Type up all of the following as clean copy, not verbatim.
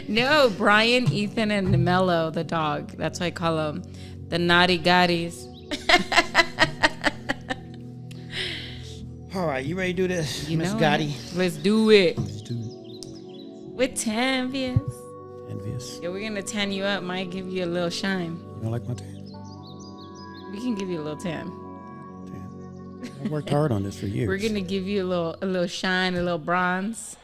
No, Brian, Ethan, and Mello, the dog. That's why I call them the naughty gotties. All right, you ready to do this, Miss know Gotti? it. Let's do it. Let's do it. With Tanvious. Envious. Yeah, we're going to tan you up. Might give you a little shine. You don't like my tan? We can give you a little tan. Tan. I worked hard on this for years. We're going to give you a little shine, a little bronze.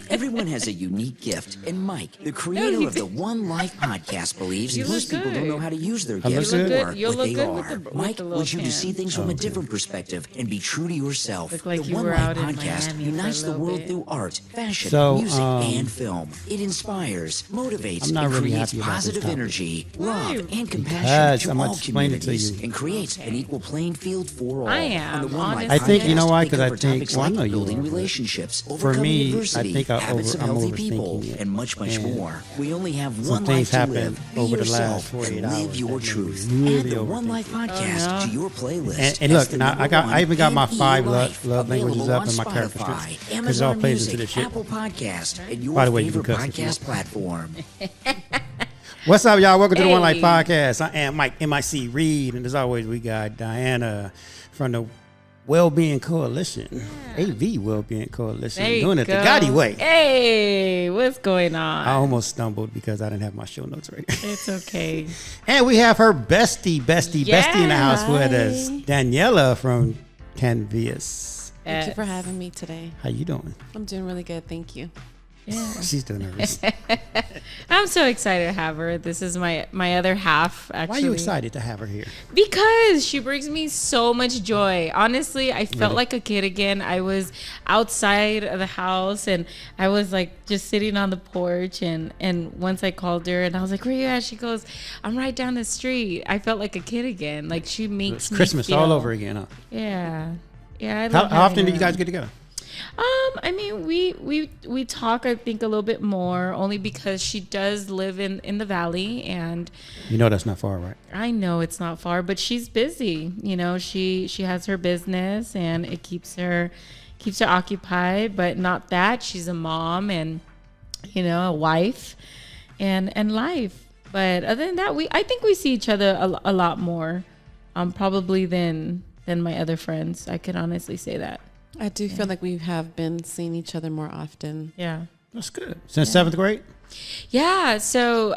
Everyone has a unique gift, and Mike, the creator of the 1NELife podcast, believes You most look people don't good. know how to use their I look gifts good? or You'll what look they good are. with Mike the little wants you to tan. see things from a different perspective and be true to yourself. Look like the you were 1NELife out in podcast Miami for a unites the little world bit. through art, fashion, So, music, and film. It inspires, motivates, I'm not and really creates happy about this positive topic. energy, Why? love, and compassion Because to I'm gonna all explain it to communities, you. and creates an equal playing field for all. I am, On the 1NELife honestly. I think, you know why? podcast, Because I cover think, topics well, I like know you building are, but relationships, for overcoming me, adversity, I think habits of I'm healthy overthinking people, it. and much And more. We only have some one things life to happened live. Be over the last yourself 48 and live hours your that made truth. me really Add the overthink 1NELife it. podcast Oh, no. to your playlist. And look, As the now number I even got my one 5 1NELife, love languages available up on in my character Spotify, strips. Because it all Amazon plays Music, into this shit. Apple Podcast, and your By the way, you can favorite cuss if you podcast platform. What's up, y'all? Welcome to the Hey. 1NELife podcast. I am Mike, M-I-C Reed, and as always, we got Diana from the Wellbeing Coalition, AV Wellbeing Coalition, There you doing it go. the Gotti way. Hey, what's going on? I almost stumbled because I didn't have my show notes ready. It's okay. And we have her bestie in the house with us, Hi. Daniela from Tanvious. Thank you for having me today. How you doing? I'm doing really good. Thank you. Yeah. She's doing nervous. I'm so excited to have her. This is my other half, actually. Why are you excited to have her here? Because she brings me so much joy. Honestly, I felt Really? like a kid again. I was outside of the house and I was like just sitting on the porch and once I called her and I was like, where you at? She goes, I'm right down the street. I felt like a kid again. Like she makes It's me Christmas feel, all over again, huh? Yeah. Yeah. I How love often having do you her. guys get together? I mean, we talk, I think, a little bit more only because she does live in the valley and You know that's not far, right? I know it's not far, but she's busy. You know, she has her business and it keeps her occupied, but not that. She's a mom and, you know, a wife and life. But other than that, I think we see each other a lot more, probably than my other friends. I could honestly say that. I do feel like we have been seeing each other more often. Yeah. That's good. Since 7th grade? Yeah, so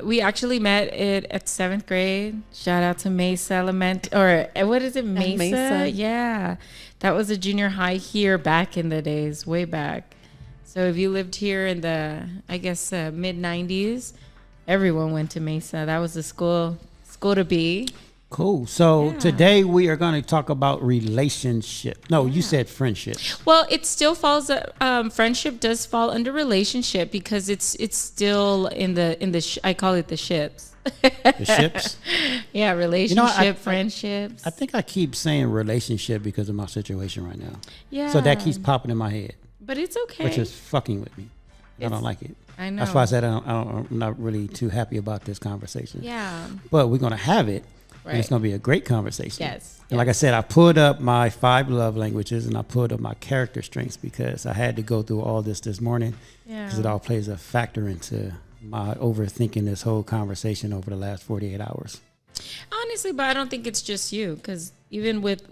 we actually met at 7th grade. Shout out to Mesa what is it, Mesa? Mesa. Yeah, that was a junior high here back in the days, way back. So if you lived here in the, I guess, mid 90s, everyone went to Mesa. That was the school to be. Cool. So Yeah. today we are going to talk about relationship. No, you said friendship. Well, it still falls. Friendship does fall under relationship because it's still in the. I call it the ships. The ships. Yeah, relationship, I- friendships. I think I keep saying relationship because of my situation right now. Yeah. So that keeps popping in my head, But it's okay. which is fucking with me. I don't It's- like it. I know. That's why I said I'm not really too happy about this conversation. Yeah. But we're going to have it. And it's Right. going to be a great conversation. Yes, And like I said, I pulled up my 5 love languages and I pulled up my character strengths because I had to go through all this morning because it Yeah. all plays a factor into my overthinking this whole conversation over the last 48 hours. Honestly, but I don't think it's just you because even with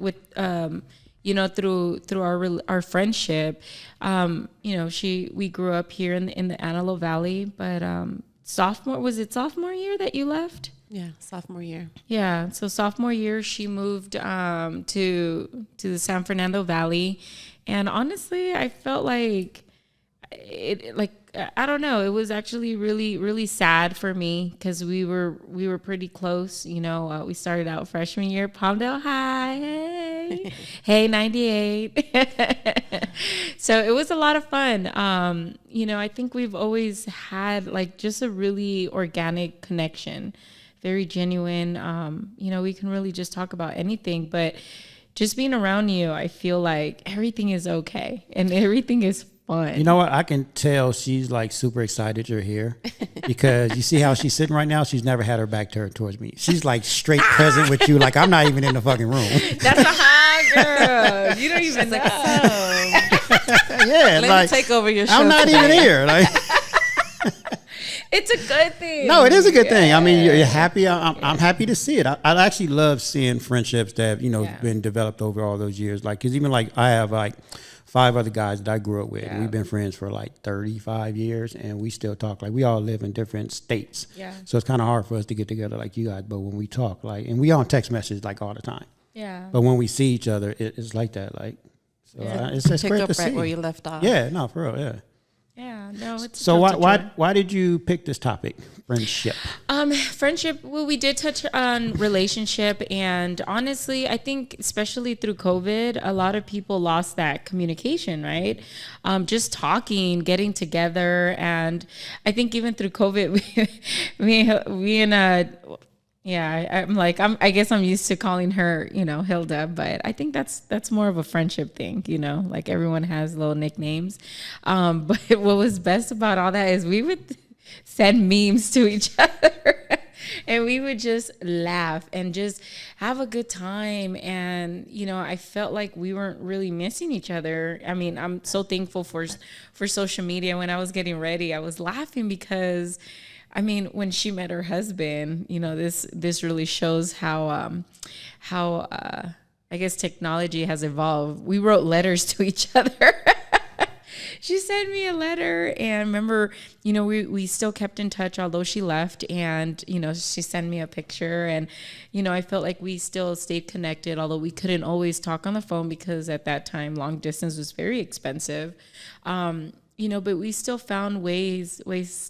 you know, through our friendship, you know, we grew up here in the Antelope Valley, but sophomore year that you left? Yeah, sophomore year. Yeah, so sophomore year she moved to the San Fernando Valley, and honestly, I felt like I don't know, it was actually really sad for me because we were pretty close. You know, we started out freshman year, Palmdale High, hey, hey 98. So it was a lot of fun. You know, I think we've always had like just a really organic connection. Very genuine. You know, we can really just talk about anything, but just being around you, I feel like everything is okay and everything is fun. You know what? I can tell she's like super excited you're here because you see how she's sitting right now? She's never had her back turned towards me. She's like straight present with you. Like I'm not even in the fucking room. That's a hot girl. You don't even know. Yeah, Let like me take over your show. I'm not today. even here. Like, It's a good thing. no, it is a good thing. I mean, you're happy. I'm happy to see it. I actually love seeing friendships that been developed over all those years. Like, because even like I have like 5 other guys that I grew up with. Yeah. We've been friends for like 35 years, and we still talk. Like, we all live in different states. Yeah. So it's kind of hard for us to get together like you guys. But when we talk, like, and we on text message like all the time. Yeah. But when we see each other, it's like that. Like, so it's just Pick great up to right see. where you left off. Yeah, no, for real, yeah. Yeah, no, it's So tough to join. why did you pick this topic, friendship? Friendship. Well, we did touch on relationship, and honestly, I think especially through COVID, a lot of people lost that communication, right? Just talking, getting together, and I think even through COVID, we and I guess I'm used to calling her, Hilda, but I think that's more of a friendship thing, like everyone has little nicknames. But what was best about all that is we would send memes to each other and we would just laugh and just have a good time. And, I felt like we weren't really missing each other. I mean, I'm so thankful for social media. When I was getting ready, I was laughing because when she met her husband, this really shows how I guess technology has evolved. We wrote letters to each other. She sent me a letter, and remember, we still kept in touch, although she left, and, she sent me a picture, and, I felt like we still stayed connected, although we couldn't always talk on the phone because at that time, long distance was very expensive. But we still found ways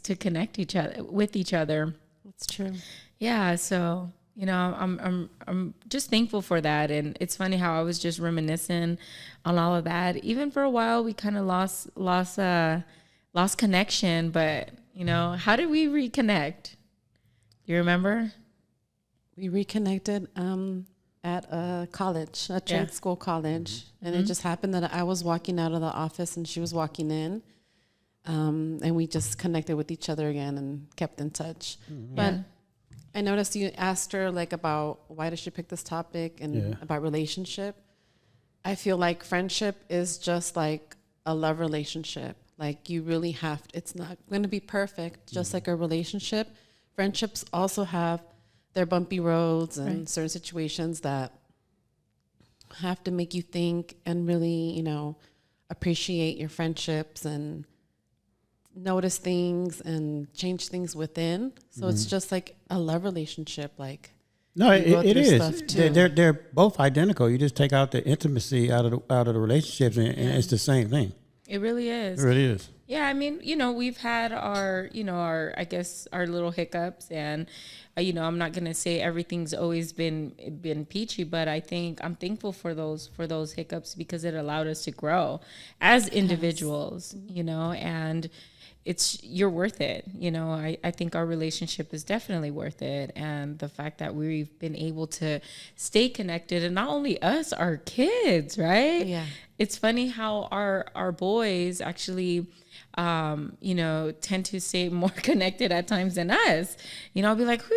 to connect with each other. That's true. Yeah. So, I'm just thankful for that. And it's funny how I was just reminiscing on all of that. Even for a while, we kind of lost connection, but how did we reconnect? You remember? We reconnected at a college, a trade school college. And it just happened that I was walking out of the office and she was walking in. And we just connected with each other again and kept in touch. Mm-hmm. But I noticed you asked her like about why did she pick this topic and about relationship. I feel like friendship is just like a love relationship. Like you really have to, it's not going to be perfect, just like a relationship. Friendships also have their bumpy roads and certain situations that have to make you think and really, appreciate your friendships and notice things and change things within. So it's just like a love relationship. Like no, it is. They're both identical. You just take out the intimacy out of the relationships, and it's the same thing. It really is. It really is. Yeah, we've had our little hiccups, and I'm not gonna say everything's always been peachy, but I think I'm thankful for those hiccups because it allowed us to grow as individuals, and you're worth it. I think our relationship is definitely worth it. And the fact that we've been able to stay connected, and not only us, our kids, right? Yeah. It's funny how our boys actually, tend to stay more connected at times than us. I'll be like, who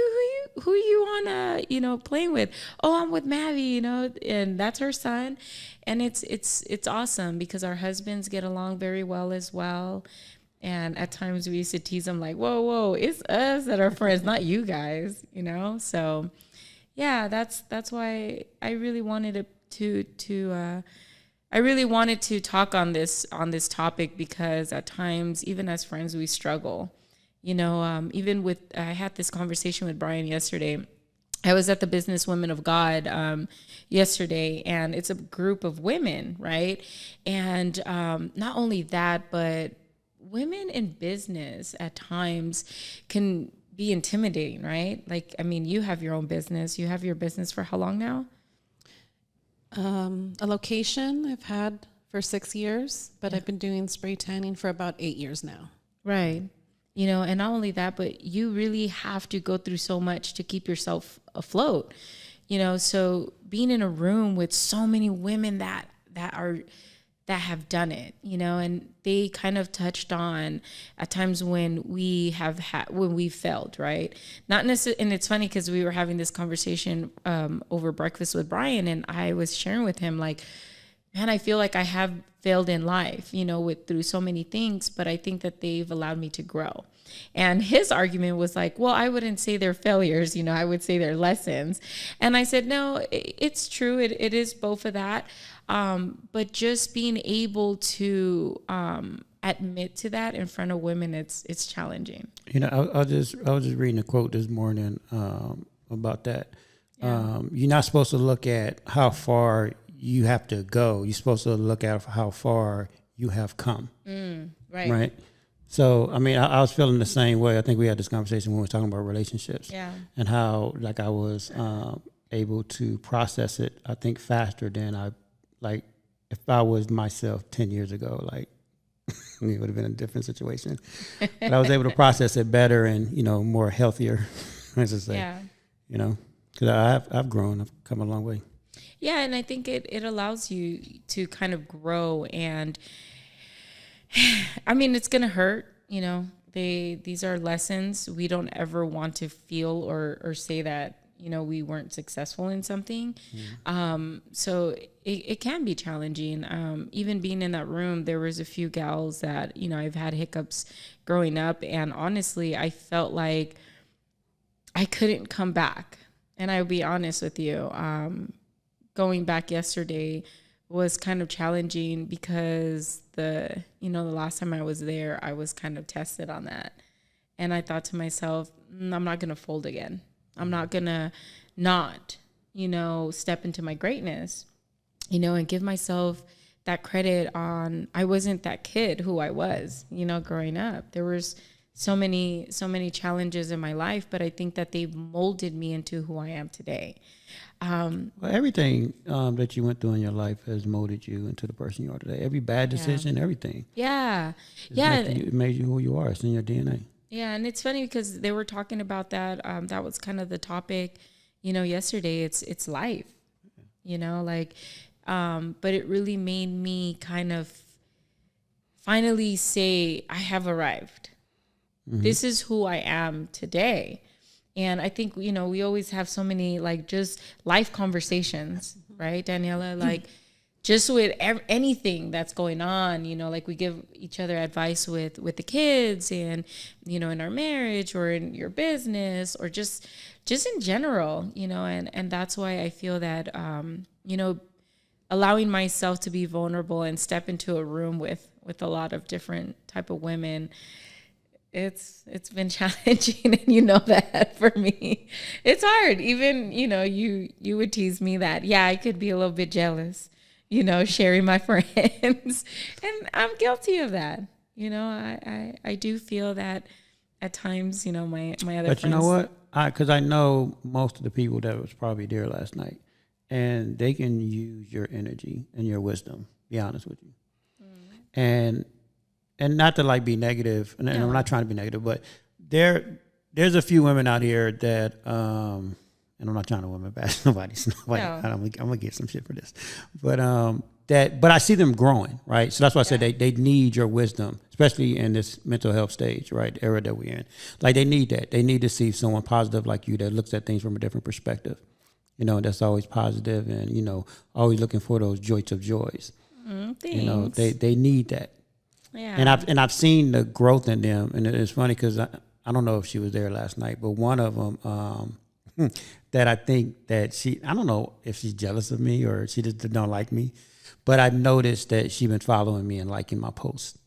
you on, playing with? Oh, I'm with Maddie, and that's her son. And it's awesome because our husbands get along very well as well. And at times we used to tease them like, whoa, it's us that are friends, not you guys, So, yeah, that's why I really wanted to talk on this topic because at times, even as friends, we struggle. I had this conversation with Brian yesterday. I was at the Business Women of God yesterday, and it's a group of women, right? And not only that, but women in business at times can be intimidating, right? Like, you have your own business. You have your business for how long now? A location I've had for 6 years, but I've been doing spray tanning for about 8 years now. Right. And not only that, but you really have to go through so much to keep yourself afloat. So being in a room with so many women that have done it, and they kind of touched on at times when we failed, right? Not necessarily, and it's funny because we were having this conversation over breakfast with Brian, and I was sharing with him like, man, I feel like I have failed in life, you know, through so many things, but I think that they've allowed me to grow. And his argument was like, well, I wouldn't say they're failures, you know, I would say they're lessons. And I said, no, it's true. It is both of that. But just being able to admit to that in front of women, it's challenging. You know, I was just reading a quote this morning about that. Yeah. You're not supposed to look at how far you have to go. You're supposed to look at how far you have come. Right. Right. So, I mean, I was feeling the same way. I think we had this conversation when we were talking about relationships. Yeah. And how, like, I was able to process it, I think, faster than if I was myself 10 years ago, like, it would have been a different situation. But I was able to process it better and, you know, more healthier, as I say. Yeah. You know, because I've grown. I've come a long way. Yeah, and I think it allows you to kind of grow, and I mean, it's gonna hurt, you know. These are lessons. We don't ever want to feel or say that, you know, we weren't successful in something. So it can be challenging. Even being in that room, there was a few gals that, you know, I've had hiccups growing up, and honestly, I felt like I couldn't come back. And I'll be honest with you. Going back yesterday was kind of challenging because the last time I was there, I was kind of tested on that. And I thought to myself, I'm not going to fold again. I'm not going to not, you know, step into my greatness, you know, and give myself that credit on, I wasn't that kid who I was, you know, growing up. There was so many challenges in my life, but I think that they've molded me into who I am today. Well, everything that you went through in your life has molded you into the person you are today. Every bad decision, everything. Yeah. It made you who you are. It's in your DNA. Yeah, and it's funny because they were talking about that. That was kind of the topic, you know, yesterday. It's life, you know, like, but it really made me kind of finally say, I have arrived. Mm-hmm. This is who I am today. And I think, you know, we always have so many like just life conversations, right, Daniela? Like just with anything that's going on, you know, like we give each other advice with the kids and, you know, in our marriage or in your business or just in general, you know, and that's why I feel that, you know, allowing myself to be vulnerable and step into a room with a lot of different type of women, it's been challenging, and you know that for me, it's hard. Even, you know, you would tease me that, yeah, I could be a little bit jealous, you know, sharing my friends, and I'm guilty of that. You know, I do feel that at times, you know, my other friends. But you know what? Because I know most of the people that was probably there last night, and they can use your energy and your wisdom. Be honest with you, and not to like be negative, and I'm not trying to be negative, but there's a few women out here that, and I'm not trying to women bash nobody. No. I'm gonna get some shit for this, but I see them growing, right? So that's why I said they need your wisdom, especially in this mental health stage, right, era that we're in. Like they need that. They need to see someone positive like you that looks at things from a different perspective. You know, that's always positive, and you know, always looking for those joys of joys. Thanks. You know, they need that. Yeah. And I've seen the growth in them, and it's funny because I don't know if she was there last night, but one of them that I think that I don't know if she's jealous of me or she just don't like me, but I noticed that she's been following me and liking my posts.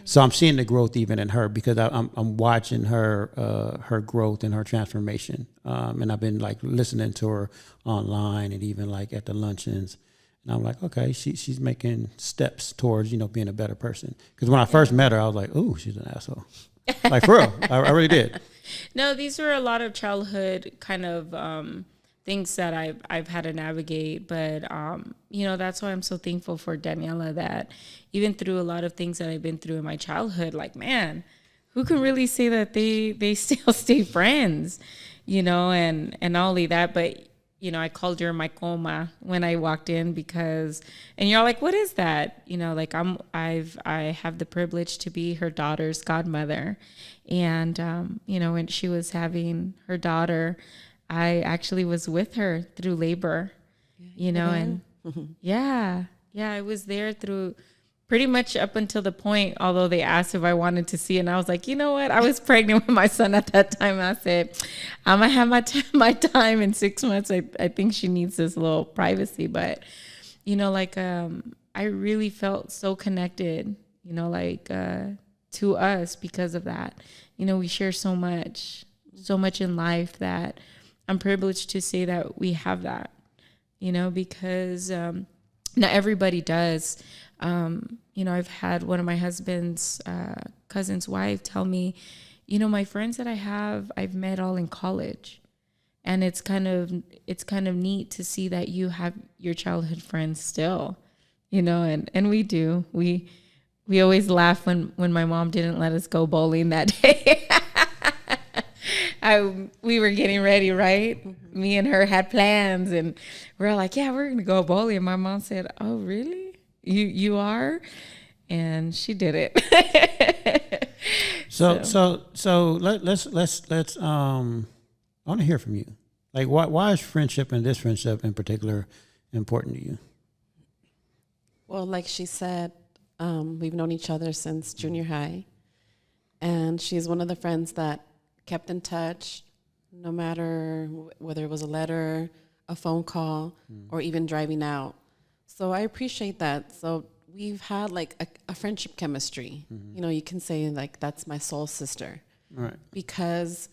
So I'm seeing the growth even in her because I'm watching her growth and her transformation, and I've been like listening to her online and even like at the luncheons. And I'm like, okay, she's making steps towards, you know, being a better person. Because when I first met her, I was like, ooh, she's an asshole. Like, for real. I really did. No, these were a lot of childhood kind of things that I've had to navigate. But, you know, that's why I'm so thankful for Daniela, that even through a lot of things that I've been through in my childhood, like, man, who can really say that they still stay friends, you know, and not only that, but you know, I called her my coma when I walked in because, and you're like, what is that? You know, like I have the privilege to be her daughter's godmother. And, you know, when she was having her daughter, I actually was with her through labor, you know, and Yeah, I was there through pretty much up until the point, although they asked if I wanted to see it. And I was like, you know what? I was pregnant with my son at that time. And I said, I'm going to have my time in 6 months. I think she needs this little privacy. But, you know, like I really felt so connected, you know, like to us because of that. You know, we share so much in life that I'm privileged to say that we have that, you know, because not everybody does. You know, I've had one of my husband's cousin's wife tell me, you know, my friends that I've met all in college. And it's kind of neat to see that you have your childhood friends still, you know, and we do. We always laugh when my mom didn't let us go bowling that day. We were getting ready, right? Mm-hmm. Me and her had plans, and we're like, yeah, we're going to go bowling. And my mom said, oh, really? You are? And she did it. So let's I want to hear from you. Like, why is friendship, and this friendship in particular, important to you? Well, like she said, we've known each other since junior high, and she's one of the friends that kept in touch, no matter whether it was a letter, a phone call, or even driving out. So I appreciate that. So we've had like a friendship chemistry. You know, you can say like that's my soul sister. Right. Because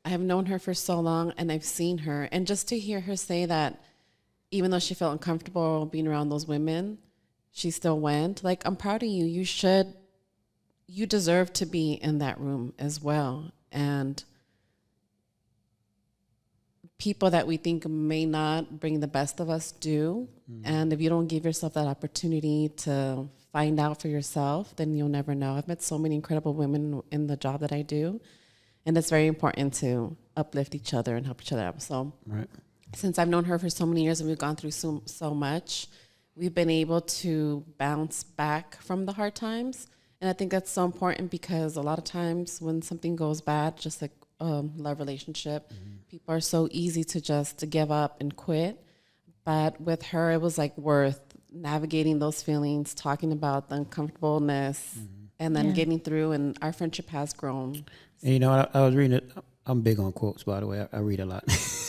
I have known her for so long and I've seen her. And just to hear her say that even though she felt uncomfortable being around those women, she still went. Like, I'm proud of you. You deserve to be in that room as well. And people that we think may not bring the best of us do. And if you don't give yourself that opportunity to find out for yourself, then you'll never know. I've met so many incredible women in the job that I do. And it's very important to uplift each other and help each other out. So since I've known her for so many years and we've gone through so much, we've been able to bounce back from the hard times. And I think that's so important because a lot of times when something goes bad, just like love relationship, people are so easy to give up and quit. But with her, it was like worth navigating those feelings, talking about the uncomfortableness, and then getting through. And our friendship has grown. And, you know, I was reading it. I'm big on quotes, by the way. I read a lot.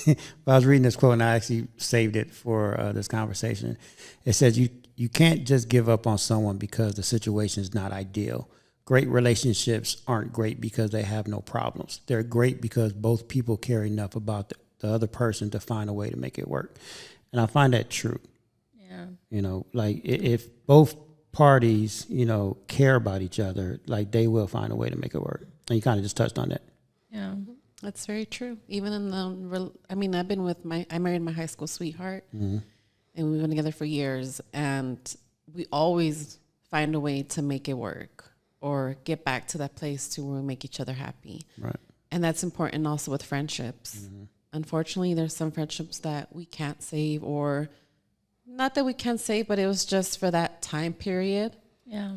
But I was reading this quote, and I actually saved it for this conversation. It says, you can't just give up on someone because the situation is not ideal. Great relationships aren't great because they have no problems. They're great because both people care enough about the other person to find a way to make it work. And I find that true. Yeah. You know, like if both parties, you know, care about each other, like they will find a way to make it work. And you kind of just touched on that. Yeah, that's very true. Even in I married my high school sweetheart, and we've been together for years, and we always find a way to make it work or get back to that place to where we make each other happy. Right. And that's important also with friendships. Unfortunately, there's some friendships that we can't save, or not that we can't save, but it was just for that time period. Yeah.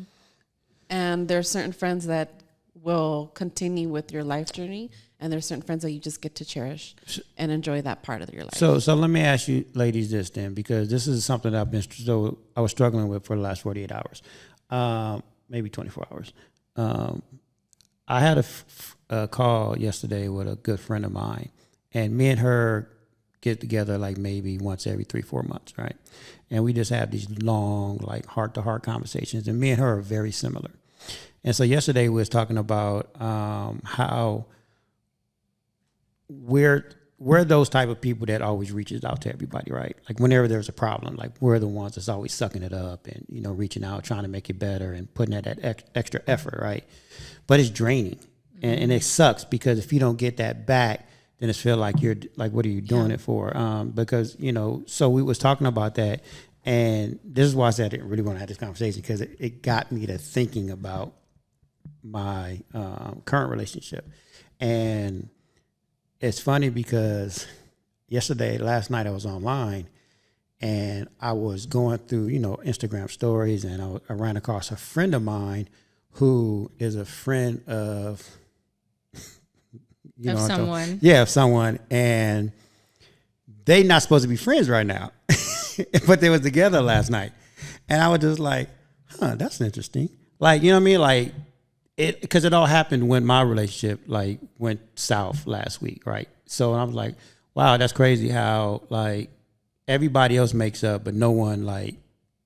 And there are certain friends that will continue with your life journey, and there's certain friends that you just get to cherish and enjoy that part of your life. So let me ask you ladies this then, because this is something that I was struggling with for the last 48 hours, maybe 24 hours. I had a call yesterday with a good friend of mine, and me and her get together like maybe once every 3-4 months, right? And we just have these long, like heart-to-heart conversations, and me and her are very similar. And so yesterday we was talking about how we're those type of people that always reaches out to everybody, right? Like whenever there's a problem, like we're the ones that's always sucking it up and, you know, reaching out, trying to make it better and putting out that extra effort, right? But it's draining, and it sucks because if you don't get that back, then it's feel like you're like, what are you doing it for? Because, you know, so we was talking about that, and this is why I said I didn't really want to have this conversation, because it got me to thinking about my current relationship. And it's funny because last night I was online and I was going through, you know, Instagram stories, and I ran across a friend of mine who is a friend of someone. Of someone, and they not supposed to be friends right now, but they was together last night. And I was just like, that's interesting. Like, you know what I mean? Like, because it all happened when my relationship like went south last week, right? So I was like, wow, that's crazy how like everybody else makes up, but no one like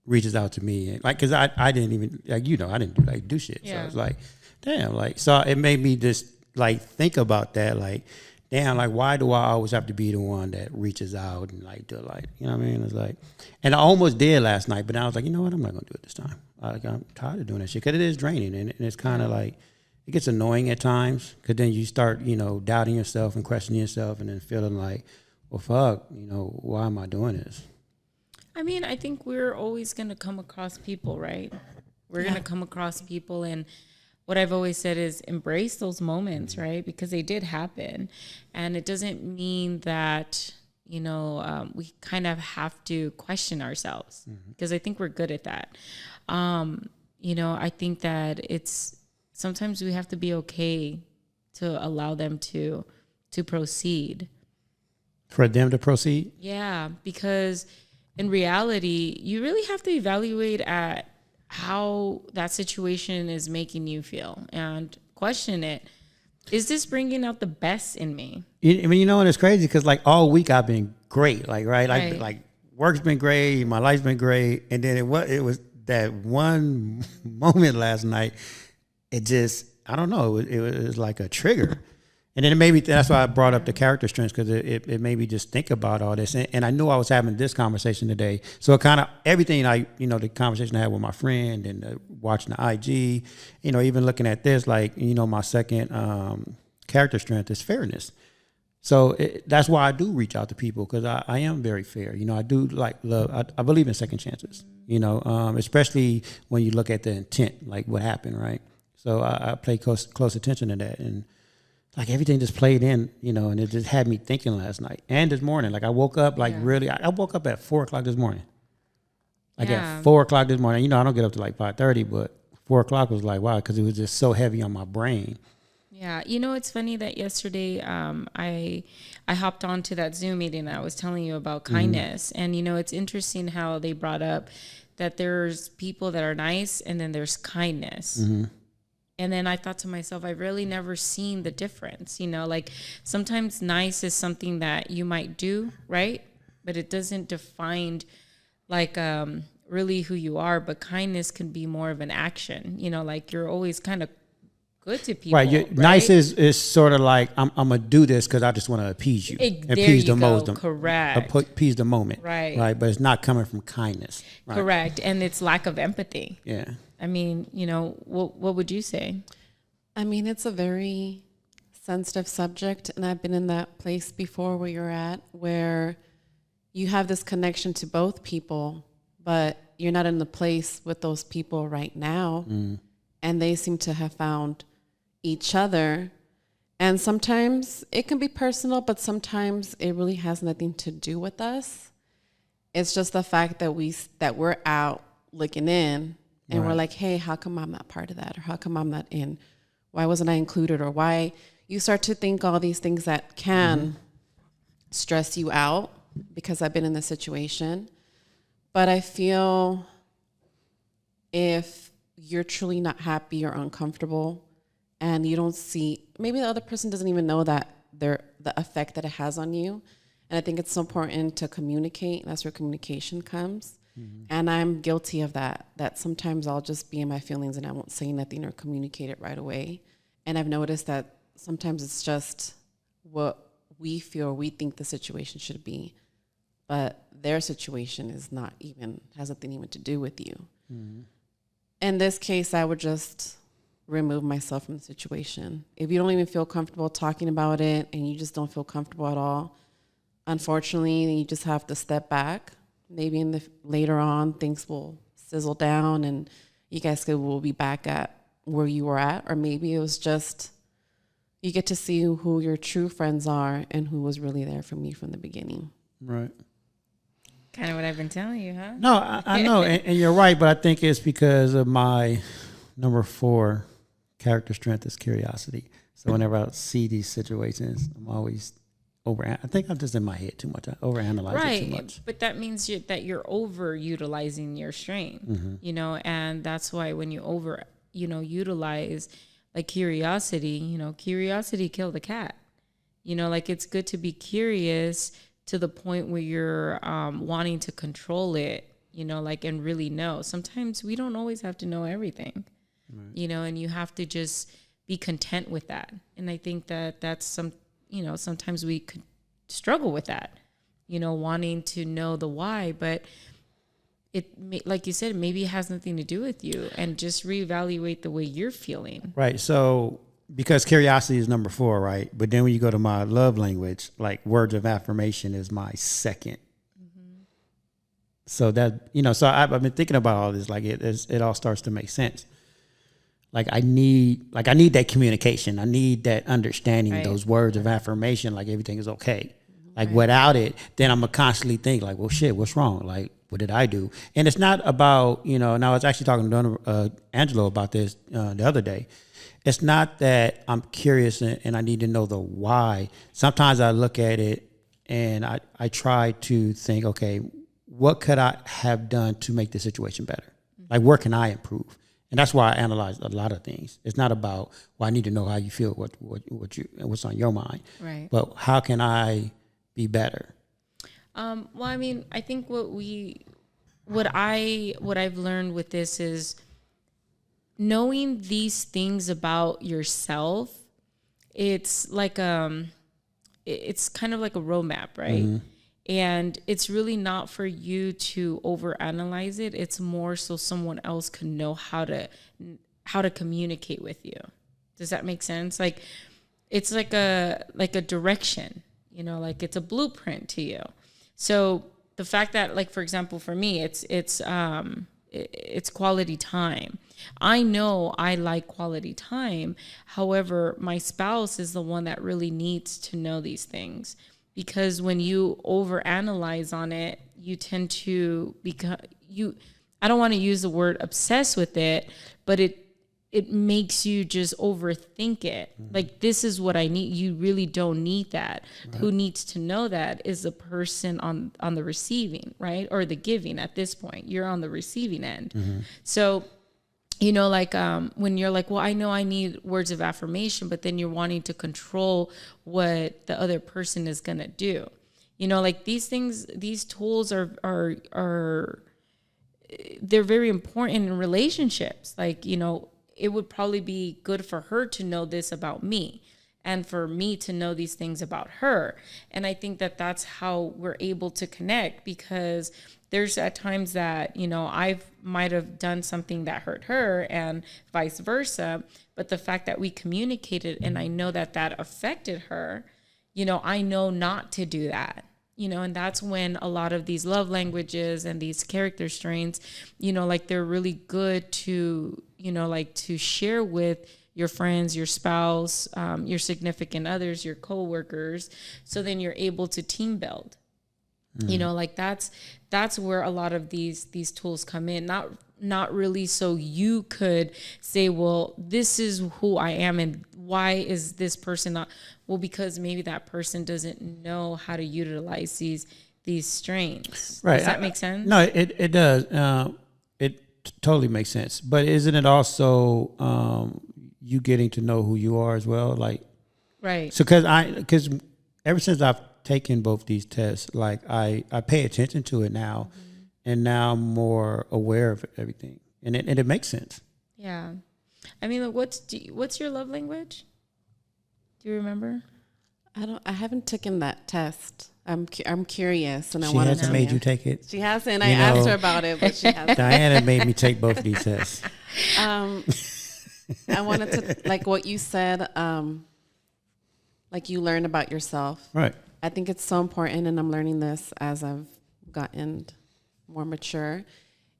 reaches out to me. Like, cause I didn't even, like, I didn't do shit. So I was like, damn, like, so it made me just like think about that. Like, damn, like, why do I always have to be the one that reaches out and like do like, you know what I mean? It's like, and I almost did last night, but I was like, you know what? I'm not gonna do it this time. Like, I'm tired of doing that shit because it is draining and it's kind of like, it gets annoying at times because then you start, doubting yourself and questioning yourself and then feeling like, well, fuck, why am I doing this? I mean, I think we're always going to come across people, right? We're going to come across people. And what I've always said is embrace those moments, right? Because they did happen. And it doesn't mean that, we kind of have to question ourselves because I think we're good at that. I think that sometimes we have to be okay to allow them to proceed. For them to proceed? Yeah, because in reality, you really have to evaluate at how that situation is making you feel and question it. Is this bringing out the best in me? I mean, and it's crazy because like all week I've been great, like, right? Like work's been great, my life's been great. And then it was that one moment last night, it just, I don't know, it was like a trigger. And then it made me, that's why I brought up the character strengths, because it made me just think about all this. And I knew I was having this conversation today. So it kind of, everything the conversation I had with my friend and watching the IG, even looking at this, like, my second character strength is fairness. So that's why I do reach out to people, because I am very fair. I do like love, I believe in second chances, especially when you look at the intent, like what happened, right? So I pay close attention to that. And like everything just played in, and it just had me thinking last night and this morning. Like I woke up really, I woke up at 4:00 this morning. Like at 4:00 this morning. I don't get up to like 5:30, but 4:00 was like, wow, because it was just so heavy on my brain. Yeah. It's funny that yesterday I hopped on to that Zoom meeting that I was telling you about kindness. And, it's interesting how they brought up that there's people that are nice and then there's kindness. Mm-hmm. And then I thought to myself, I've really never seen the difference. Like sometimes nice is something that you might do, right? But it doesn't define like really who you are. But kindness can be more of an action, like you're always kind of good to people. Right. Nice is sort of like, I'm going to do this because I just want to appease you. Appease the moment. Correct. Appease the moment. Right. Right. But it's not coming from kindness. Right? Correct. And it's lack of empathy. Yeah. I mean, what would you say? I mean, it's a very sensitive subject, and I've been in that place before where you're at, where you have this connection to both people, but you're not in the place with those people right now, and they seem to have found each other. And sometimes it can be personal, but sometimes it really has nothing to do with us. It's just the fact that we're out looking in. And we're like, hey, how come I'm not part of that? Or how come I'm not in? Why wasn't I included? Or why you start to think all these things that can stress you out, because I've been in this situation. But I feel if you're truly not happy or uncomfortable and you don't see, maybe the other person doesn't even know that the effect that it has on you. And I think it's so important to communicate. And that's where communication comes. Mm-hmm. And I'm guilty of that sometimes I'll just be in my feelings and I won't say nothing or communicate it right away. And I've noticed that sometimes it's just what we feel or we think the situation should be, but their situation has nothing even to do with you. Mm-hmm. In this case, I would just remove myself from the situation. If you don't even feel comfortable talking about it and you just don't feel comfortable at all, unfortunately, you just have to step back. Maybe later on, things will sizzle down and you guys will be back at where you were at. Or maybe it was just, you get to see who your true friends are and who was really there for me from the beginning. Right. Kind of what I've been telling you, huh? No, I know. and you're right. But I think it's because of my number 4 character strength is curiosity. So whenever I see these situations, I'm always I think I'm just in my head too much. I overanalyze it too much. But that means that you're overutilizing your strength, and that's why when you utilize like curiosity, curiosity killed the cat. Like it's good to be curious to the point where you're wanting to control it, like, and really know. Sometimes we don't always have to know everything, right. And you have to just be content with that. And I think that's sometimes we could struggle with that, wanting to know the why, but like you said, maybe it has nothing to do with you, and just reevaluate the way you're feeling. Right. So because curiosity is number 4, right? But then when you go to my love language, like words of affirmation is my second. Mm-hmm. So that, so I've been thinking about all this, like it all starts to make sense. Like I need that communication. I need that understanding, right. Those words of affirmation, like everything is okay. Like right. Without it, then I'm gonna constantly think like, well, shit, what's wrong? Like, what did I do? And it's not about, now I was actually talking to Angelo about this the other day. It's not that I'm curious and I need to know the why. Sometimes I look at it and I try to think, okay, what could I have done to make the situation better? Like, where can I improve? And that's why I analyze a lot of things. It's not about, well, I need to know how you feel, what's on your mind. Right. But how can I be better? Well, I mean, I think what I've learned with this is knowing these things about yourself. It's like it's kind of like a roadmap, right? Mm-hmm. And it's really not for you to overanalyze it. It's more so someone else can know how to communicate with you. Does that make sense? Like it's like a direction, like it's a blueprint to you. So the fact that, like, for example, for me, it's quality time. I know I like quality time. However, my spouse is the one that really needs to know these things, because when you overanalyze on it, you tend to I don't want to use the word obsess with it, but it makes you just overthink it. Mm-hmm. Like, this is what I need. You really don't need that. Right. Who needs to know that is the person on the receiving, right? Or the giving at this point. You're on the receiving end. Mm-hmm. So, when you're like, well, I know I need words of affirmation, but then you're wanting to control what the other person is going to do. Like these things, these tools are they're very important in relationships. Like, it would probably be good for her to know this about me and for me to know these things about her. And I think that that's how we're able to connect, because there's at times that, I might have done something that hurt her and vice versa. But the fact that we communicated and I know that affected her, I know not to do that. And that's when a lot of these love languages and these character strains, like they're really good to, to share with your friends, your spouse, your significant others, your coworkers. So then you're able to team build. Mm-hmm. Like that's where a lot of these tools come in. Not really so you could say, well, this is who I am and why is this person not? Well, because maybe that person doesn't know how to utilize these strains. Right. Does that make sense? No, it does. It totally makes sense. But isn't it also you getting to know who you are as well? Like, right. So because ever since I've taken both these tests, like I pay attention to it now, mm-hmm. and now I'm more aware of everything, and it makes sense. Yeah, I mean, what's your love language? Do you remember? I haven't taken that test. I'm curious, and I want to know. She hasn't made you take it? She hasn't. I asked her about it, but she hasn't. Diana made me take both of these tests. I wanted to, like what you said, like you learn about yourself. Right. I think it's so important, and I'm learning this as I've gotten more mature,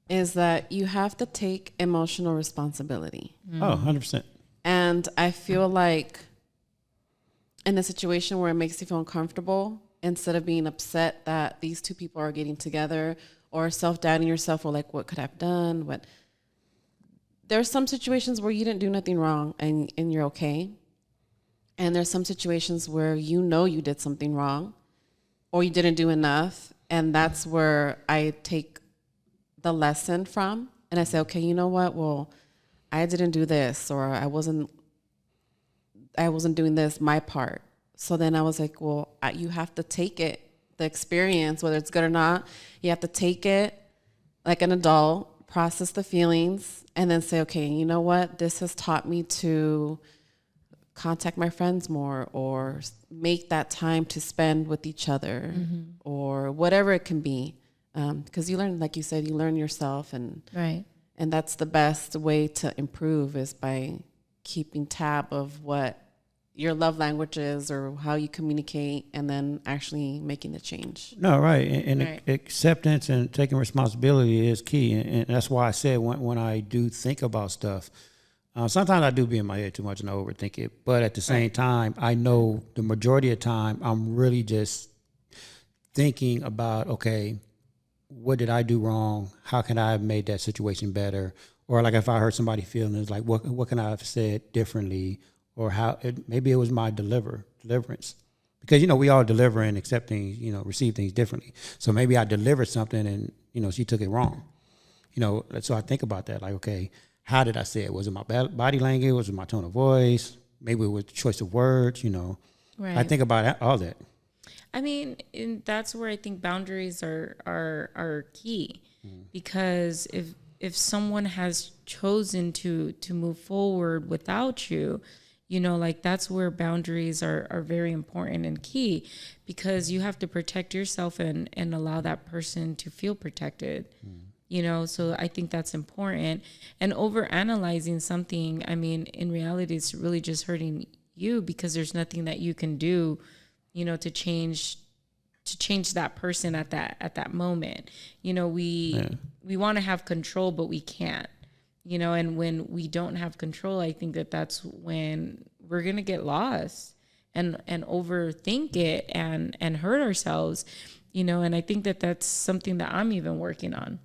is that you have to take emotional responsibility. Oh, 100%. And I feel like in a situation where it makes you feel uncomfortable, instead of being upset that these two people are getting together or self-doubting yourself or like, what could I have done? There's some situations where you didn't do nothing wrong and you're okay. And there's some situations where you know you did something wrong or you didn't do enough. And that's where I take the lesson from and I say, okay, you know what? Well, I didn't do this, or I wasn't doing this, my part. So then I was like, well, you have to take it, the experience, whether it's good or not, you have to take it like an adult, process the feelings, and then say, okay, you know what? This has taught me to contact my friends more, or make that time to spend with each other, or whatever it can be. Because you learn, like you said, you learn yourself, and Right. and that's the best way to improve is by keeping tab of what your love language is or how you communicate, and then actually making the change. No, right. And Right. acceptance and taking responsibility is key. And that's why I said when I do think about stuff, sometimes I do be in my head too much and I overthink it. But at the same time, I know the majority of the time I'm really just thinking about, okay, what did I do wrong? How can I have made that situation better? Or like if I hurt somebody feeling, it's like, what can I have said differently? Or maybe it was my deliverance. Because, we all deliver and accept things, receive things differently. So maybe I delivered something and, she took it wrong. So I think about that. Like, okay, how did I say it? Was it my body language? Was it my tone of voice? Maybe it was the choice of words, Right. I think about all that. I mean, and that's where I think boundaries are key, because if someone has chosen to move forward without you, like that's where boundaries are very important and key, because you have to protect yourself and allow that person to feel protected. So I think that's important. And over analyzing something, I mean, in reality, it's really just hurting you, because there's nothing that you can do to change that person at that moment. We want to have control, but we can't, and when we don't have control, I think that's when we're going to get lost and overthink it and hurt ourselves, and I think that's something that I'm even working on,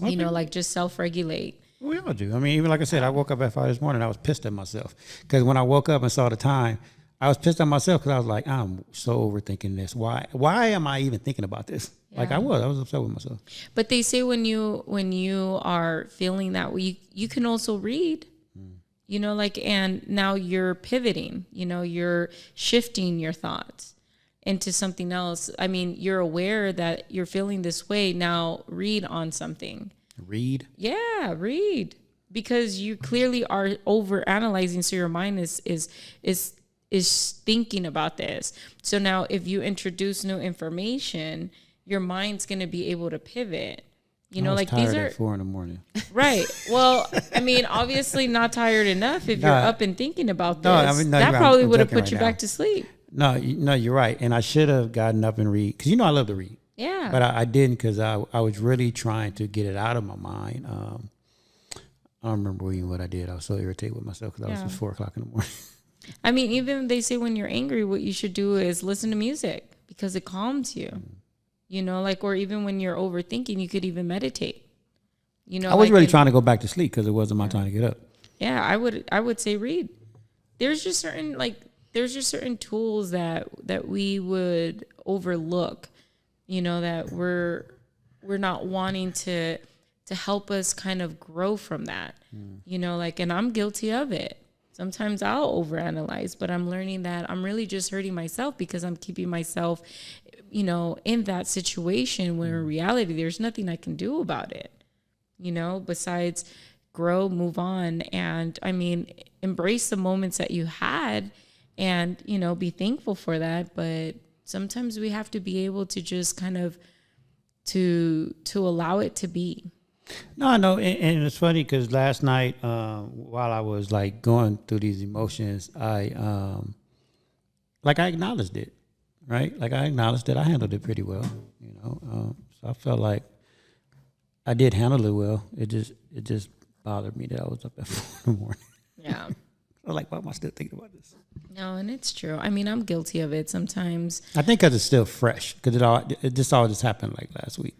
like just self-regulate. We all do. I mean, even like I said, I woke up at 5 this morning. I was pissed at myself because when I woke up and saw the time, I was pissed at myself because I was like, I'm so overthinking this. Why am I even thinking about this? Yeah. Like I was upset with myself. But they say when you are feeling that way, you can also read, and now you're pivoting, you're shifting your thoughts into something else. I mean, you're aware that you're feeling this way. Now read on something. Read? Yeah, read. Because you clearly are over analyzing. So your mind is thinking about this. So now if you introduce new information, your mind's going to be able to pivot. Like these are at 4 a.m. right. Well, I mean, obviously not tired enough if you're up and thinking about this. No, that probably I'm would have joking put right you now. back to sleep. No, you're right. And I should have gotten up and read because I love to read. Yeah. But I didn't because I was really trying to get it out of my mind. I don't remember even what I did. I was so irritated with myself because I was just 4 o'clock in the morning. I mean, even they say when you're angry, what you should do is listen to music because it calms you. Or even when you're overthinking, you could even meditate. I was really trying to go back to sleep because it wasn't my time to get up. Yeah, I would say read. There's just certain tools that we would overlook, that we're not wanting to help us kind of grow from that. And I'm guilty of it. Sometimes I'll overanalyze, but I'm learning that I'm really just hurting myself because I'm keeping myself, in that situation where in reality, there's nothing I can do about it, besides grow, move on. And I mean, embrace the moments that you had and, be thankful for that. But sometimes we have to be able to just kind of to allow it to be. No, I know, and it's funny because last night, while I was like going through these emotions, I acknowledged it, right? Like I acknowledged that I handled it pretty well, So I felt like I did handle it well. It just bothered me that I was up at 4 in the morning. Yeah. I was like, why am I still thinking about this? No, and it's true. I mean, I'm guilty of it sometimes. I think because it's still fresh, because it all just happened like last week.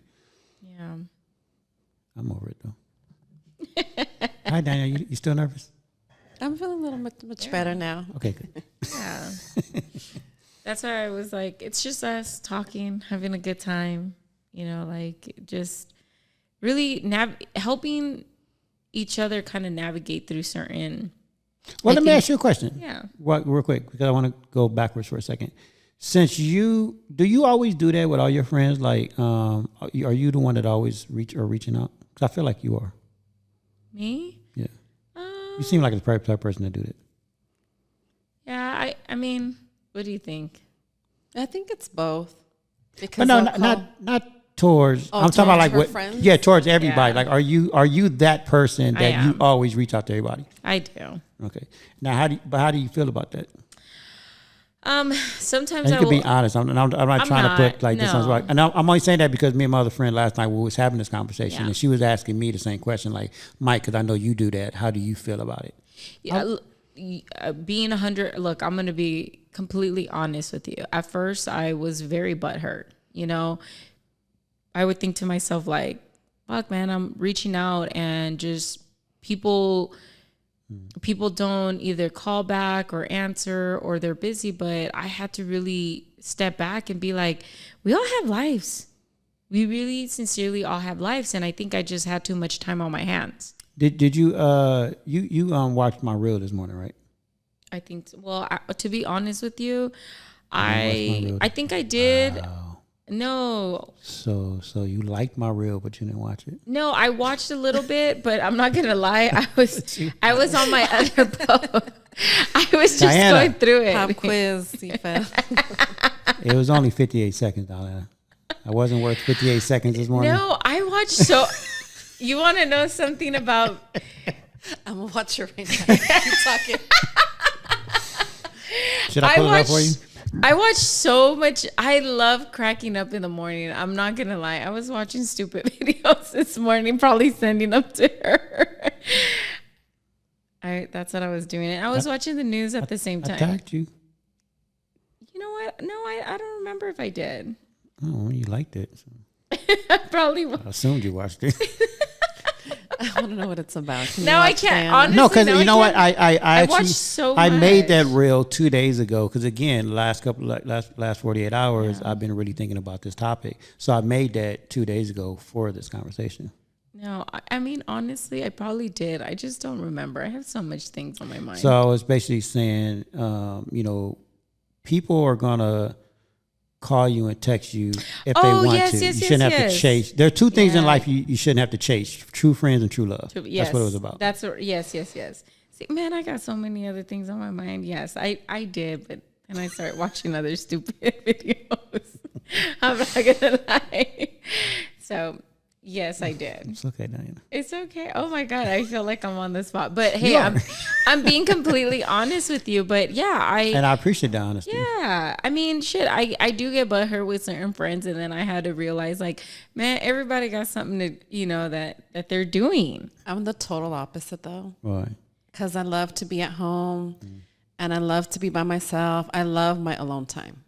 Yeah. I'm over it though. Hi, Daniel. You still nervous? I'm feeling a little much better now. Okay, good. Yeah. That's why I was like, it's just us talking, having a good time, like just really helping each other kind of navigate through certain. Well, let me ask you a question. Yeah. Real quick, because I want to go backwards for a second. Since do you always do that with all your friends? Like, are you the one that always reaching out? Because I feel like you are. Me? Yeah. You seem like the type of person to do that. Yeah. I mean, what do you think? I think it's both. But no, not towards. I'm talking about like what? Friends? Yeah, towards everybody. Yeah. Like, are you that person that you am. always reach out to everybody? I do. Okay. Now, how do you feel about that? Sometimes And you can be honest. I'm not trying to put like this on the no. right. And I'm only saying that because me and my other friend last night we was having this conversation, Yeah. and she was asking me the same question, like, Mike, because I know you do that. How do you feel about it? Yeah, being 100. Look, I'm gonna be completely honest with you. At first, I was very butthurt. I would think to myself like, "Fuck, man, I'm reaching out and just people don't either call back or answer or they're busy." But I had to really step back and be like, we all have lives. We really sincerely all have lives, and I think I just had too much time on my hands. Did you you watched my reel this morning, right? I think, well, to be honest with you, didn't watch my reel. I think I did. Wow. No, So you liked my reel, but you didn't watch it. no, I watched a little bit, but I'm not gonna lie, I was on my other boat. I was just Diana. going through it. Pop quiz, Sifa. It was only 58 seconds, darling. I wasn't worth 58 seconds this morning. No, I watched so. You want to know something about? I'm gonna watch it right now. Keep talking. Should I pull it up for you? I watched so much. I love cracking up in the morning. I'm not gonna lie. I was watching stupid videos this morning, probably sending them to her. That's what I was doing. And I was watching the news at the same I time. tagged you. You know what? No, I don't remember if I did. Oh, you liked it. So I probably. I assumed you watched it. I want to know what it's about. Can you Now I watch can't. Diana? Honestly, No, because now you know what? can't- I actually watched so I made that much. reel 2 days ago because again, last 48 hours, I've been really thinking about this topic. So I made that 2 days ago for this conversation. No, I mean honestly, I probably did. I just don't remember. I have so much things on my mind. So I was basically saying, people are gonna call you and text you if they want yes, to. yes, You shouldn't yes, have yes. to chase. There are two things in Yeah. life you shouldn't have to chase: true friends and true love. Yes, That's what it was about. That's what. Yes. See, man, I got so many other things on my mind. Yes, I did, but then I started watching other stupid videos. I'm not gonna lie. So yes, I did. It's okay, Diana. It's okay. Oh my God, I feel like I'm on the spot. But hey, You are. I'm being completely honest with you. But yeah, And I appreciate the honesty. yeah, I mean, shit, I do get butthurt with certain friends, and then I had to realize, like, man, everybody got something to, that they're doing. I'm the total opposite though, Right. because I love to be at home and I love to be by myself. I love my alone time.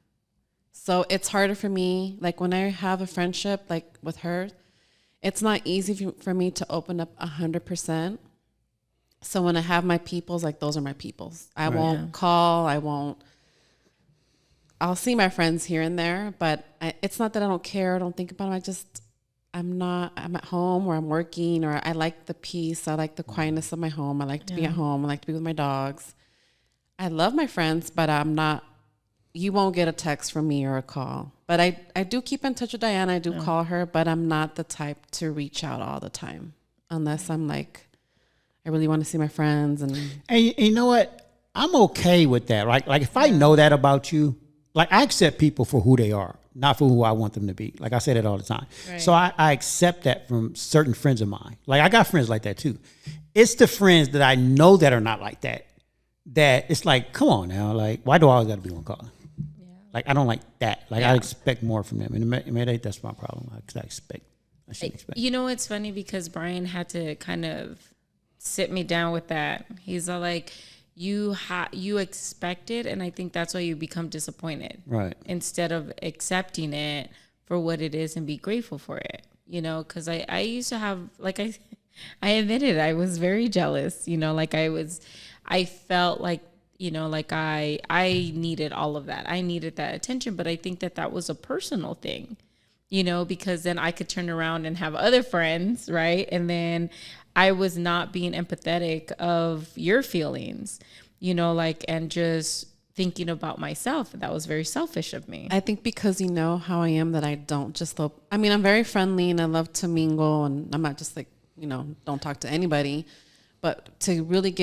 So it's harder for me. Like when I have a friendship, like with her, it's not easy for me to open up 100%. So when I have my peoples, like those are my peoples. I won't call. I'll see my friends here and there, but it's not that I don't care. I don't think about them. I'm at home or I'm working, or I like the peace. I like the quietness of my home. I like to be at home. I like to be with my dogs. I love my friends, but you won't get a text from me or a call. But I do keep in touch with Diana. I do call her, but I'm not the type to reach out all the time unless I'm like, I really want to see my friends. And you know what? I'm okay with that. Right? Like if I know that about you, like I accept people for who they are, not for who I want them to be. Like I say that all the time. Right. So I accept that from certain friends of mine. Like I got friends like that too. It's the friends that I know that are not like that. That it's like, come on now. Like why do I always got to be one calling? Like I don't like that. Like I expect more from them, and maybe that's my problem. Because I shouldn't expect. You know, it's funny because Brian had to kind of sit me down with that. He's all like, you expect it, and I think that's why you become disappointed. Right. Instead of accepting it for what it is and be grateful for it. Because I used to have, like I admitted, I was very jealous. Like I felt like, you know, like I needed all of that. I needed that attention, but I think that was a personal thing, you know, because then I could turn around and have other friends, right? And then I was not being empathetic of your feelings, you know, like, and just thinking about myself. That was very selfish of me. I think because you know how I am, that I don't just love, I mean, I'm very friendly and I love to mingle, and I'm not just like, you know, don't talk to anybody, but to really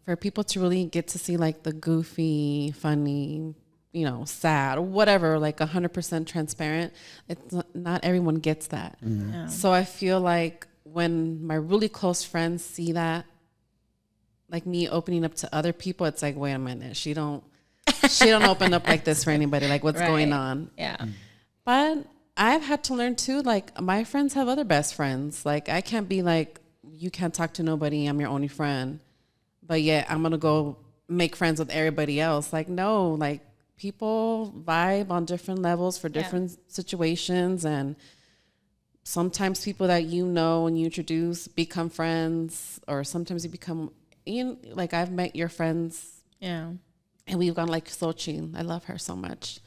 for people to really get to see like the goofy, funny, you know, sad, whatever, like 100% transparent, it's not everyone gets that. Mm-hmm. Yeah. So I feel like when my really close friends see that, like me opening up to other people, it's like, wait a minute, she don't open up like this for anybody. Like, what's going on? Yeah. But I've had to learn too, like my friends have other best friends. Like I can't be like, you can't talk to nobody, I'm your only friend. But yet I'm going to go make friends with everybody else. Like, no, like people vibe on different levels for different situations. And sometimes people that you know and you introduce become friends, or sometimes you become, like I've met your friends. Yeah. And we've gone like Xochitl. I love her so much.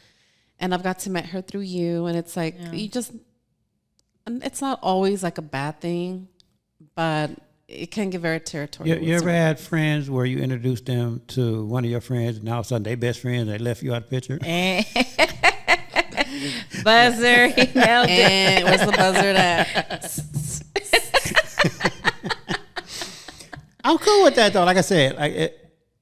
And I've got to meet her through you. And it's like, it's not always like a bad thing, but it can get very territorial. You ever had friends where you introduced them to one of your friends, and all of a sudden they best friends, they left you out of the picture? Buzzer, he nailed it. And where's the buzzer at? I'm cool with that though. Like I said,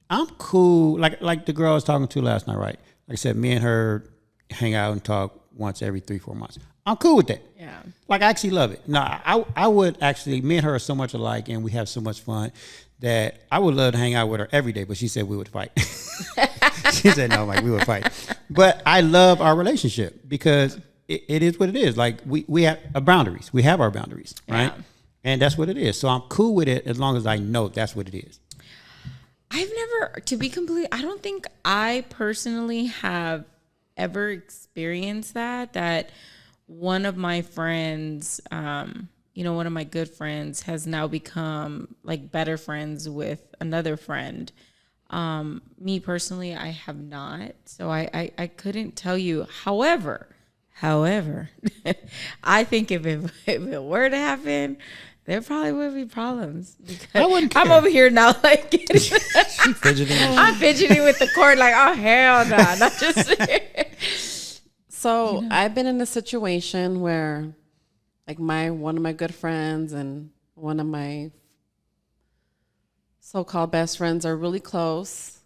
I'm cool. Like the girl I was talking to last night, right? Like I said, me and her hang out and talk once every 3-4 months. I'm cool with that. Yeah. Like, I actually love it. No, I would actually, me and her are so much alike, and we have so much fun that I would love to hang out with her every day, but she said we would fight. She said, no, Mike, we would fight. But I love our relationship because it is what it is. Like, we have boundaries. We have our boundaries, right? Yeah. And that's what it is. So I'm cool with it as long as I know that's what it is. I've never, to be complete, I don't think I personally have ever experienced that one of my friends, you know, one of my good friends has now become like better friends with another friend. Me personally, I have not. So I couldn't tell you. However, I think if it were to happen, there probably would be problems. I wouldn't care. I'm over here now, like She fidgeting. I'm fidgeting with the cord, like, oh hell no, not just. So I've been in a situation where like one of my good friends and one of my so-called best friends are really close.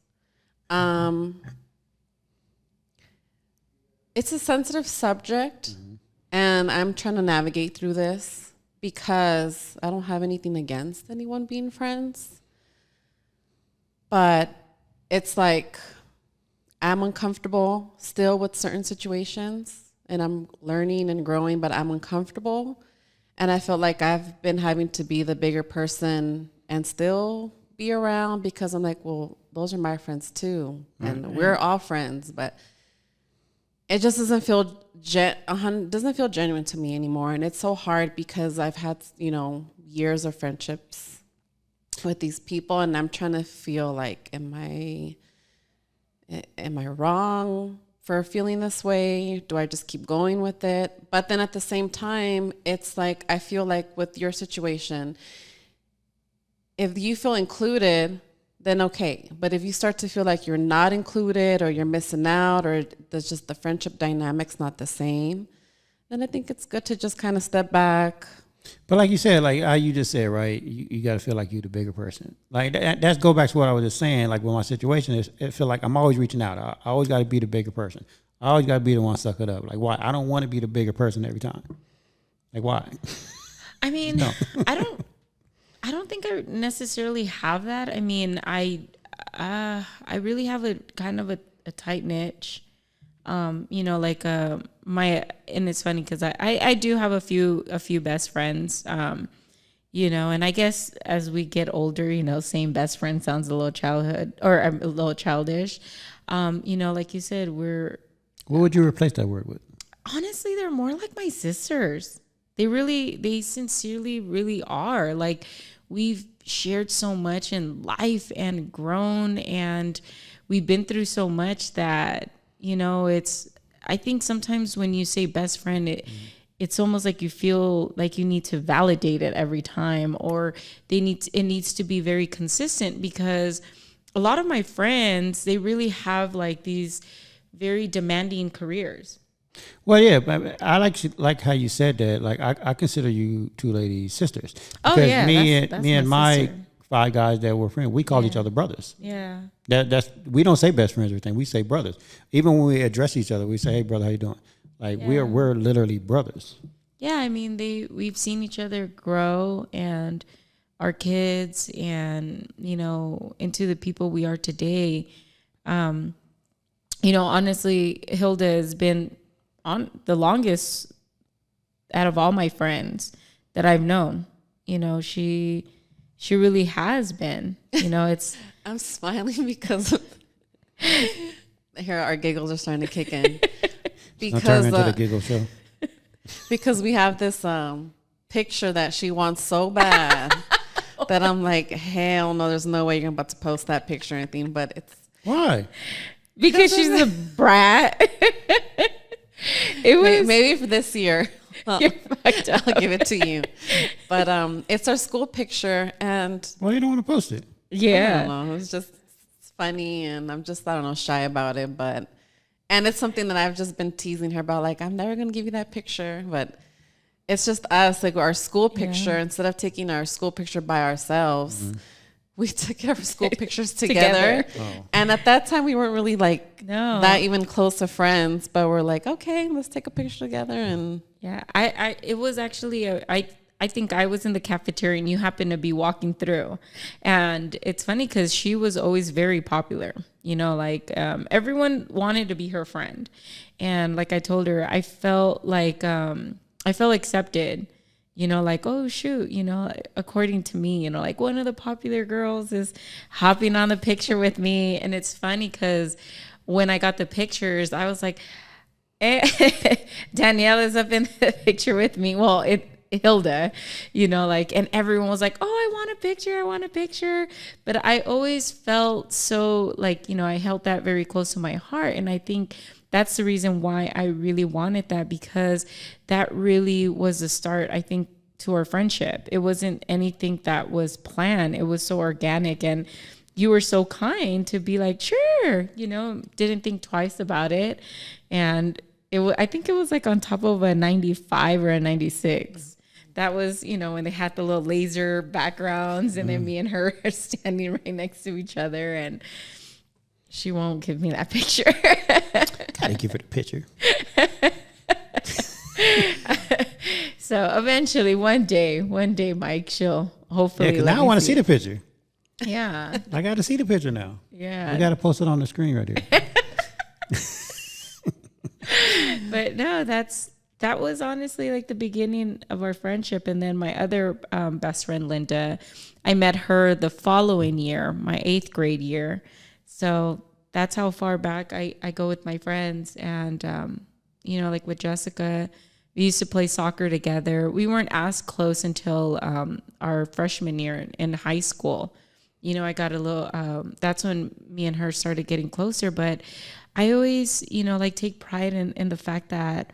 It's a sensitive subject, and I'm trying to navigate through this because I don't have anything against anyone being friends. But it's like I'm uncomfortable still with certain situations, and I'm learning and growing, but I'm uncomfortable. And I feel like I've been having to be the bigger person and still be around because I'm like, well, those are my friends too. And we're all friends, but it just doesn't feel genuine to me anymore. And it's so hard because I've had, years of friendships with these people, and I'm trying to feel like, am I wrong for feeling this way? Do I just keep going with it? But then at the same time, it's like, I feel like with your situation, if you feel included, then okay. But if you start to feel like you're not included or you're missing out or there's just the friendship dynamic's not the same, then I think it's good to just kind of step back. But like you said, like how you just said, right? You got to feel like you're the bigger person. Like that's go back to what I was just saying. Like with my situation, it feel like I'm always reaching out. I always got to be the bigger person. I always got to be the one suck it up. Like why? I don't want to be the bigger person every time. Like why? I mean, no. I don't think I necessarily have that. I mean, I really have a kind of a tight niche. And it's funny because I do have a few best friends, and I guess as we get older, saying best friend sounds a little a little childish. Like you said, what would you replace that word with? Honestly, they're more like my sisters. They sincerely really are. Like we've shared so much in life and grown, and we've been through so much that, you know, I think sometimes when you say best friend, it's almost like you feel like you need to validate it every time, or it needs to be very consistent, because a lot of my friends, they really have like these very demanding careers. Well, yeah, but I like how you said that. Like, I consider you two ladies sisters. Oh, Because yeah, that's me and my my sister. 5 guys that were friends, we call each other brothers. Yeah. That's we don't say best friends or anything. We say brothers. Even when we address each other, we say, "Hey, brother, how you doing?" Like we're literally brothers. Yeah, I mean, we've seen each other grow, and our kids, and, you know, into the people we are today. You know, honestly, Hilda has been on the longest out of all my friends that I've known. You know, she really has been. You know, it's I'm smiling because here our giggles are starting to kick in. Don't turn Because into the giggle show. because we have this picture that she wants so bad that I'm like, hell no, there's no way you're about to post that picture or anything. But it's Why? because she's a brat. It was maybe for this year. You're fucked up. I'll give it to you. But it's our school picture, and Well, you don't want to post it. I Yeah. don't know. It's just funny, and I'm just, I don't know, shy about it. And it's something that I've just been teasing her about. Like, I'm never going to give you that picture. But it's just us, like our school picture, instead of taking our school picture by ourselves, we took our school pictures together. Oh. And at that time, we weren't really like No. that even close to friends. But we're like, okay, let's take a picture together. And Yeah, it was actually I think I was in the cafeteria and you happened to be walking through, and it's funny because she was always very popular. You know, like everyone wanted to be her friend, and like I told her, I felt like I felt accepted. You know, like, oh shoot, you know, according to me, you know, like one of the popular girls is hopping on the picture with me, and it's funny because when I got the pictures, I was like, Danielle is up in the picture with me. Well, Hilda, you know, like, and everyone was like, oh, I want a picture. But I always felt so like, you know, I held that very close to my heart. And I think that's the reason why I really wanted that, because that really was the start, I think, to our friendship. It wasn't anything that was planned. It was so organic, and you were so kind to be like, sure, you know, didn't think twice about it. And I think it was like on top of a 95 or a 96. That was, you know, when they had the little laser backgrounds, and then me and her are standing right next to each other, and she won't give me that picture. Gotta give it a picture. So eventually, one day, Mike, she'll hopefully. Yeah, because now I want to see the picture. Yeah. I got to see the picture now. Yeah. We got to post it on the screen right here. But no, that was honestly like the beginning of our friendship. And then my other best friend, Linda, I met her the following year, my 8th grade year. So that's how far back I go with my friends. And, you know, like with Jessica, we used to play soccer together. We weren't as close until our freshman year in high school. You know, I got a little, that's when me and her started getting closer. But I always, you know, like take pride in the fact that,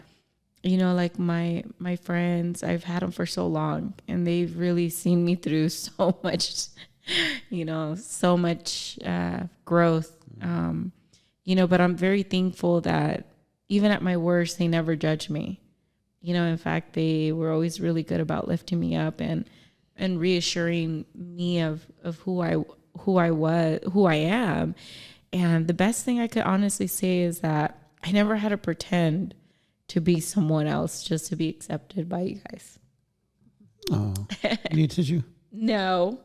you know, like my friends, I've had them for so long, and they've really seen me through so much, you know, so much growth, you know, but I'm very thankful that even at my worst, they never judged me. You know, in fact, they were always really good about lifting me up and reassuring me of who I am. And the best thing I could honestly say is that I never had to pretend to be someone else just to be accepted by you guys. Oh, you need tissue? No.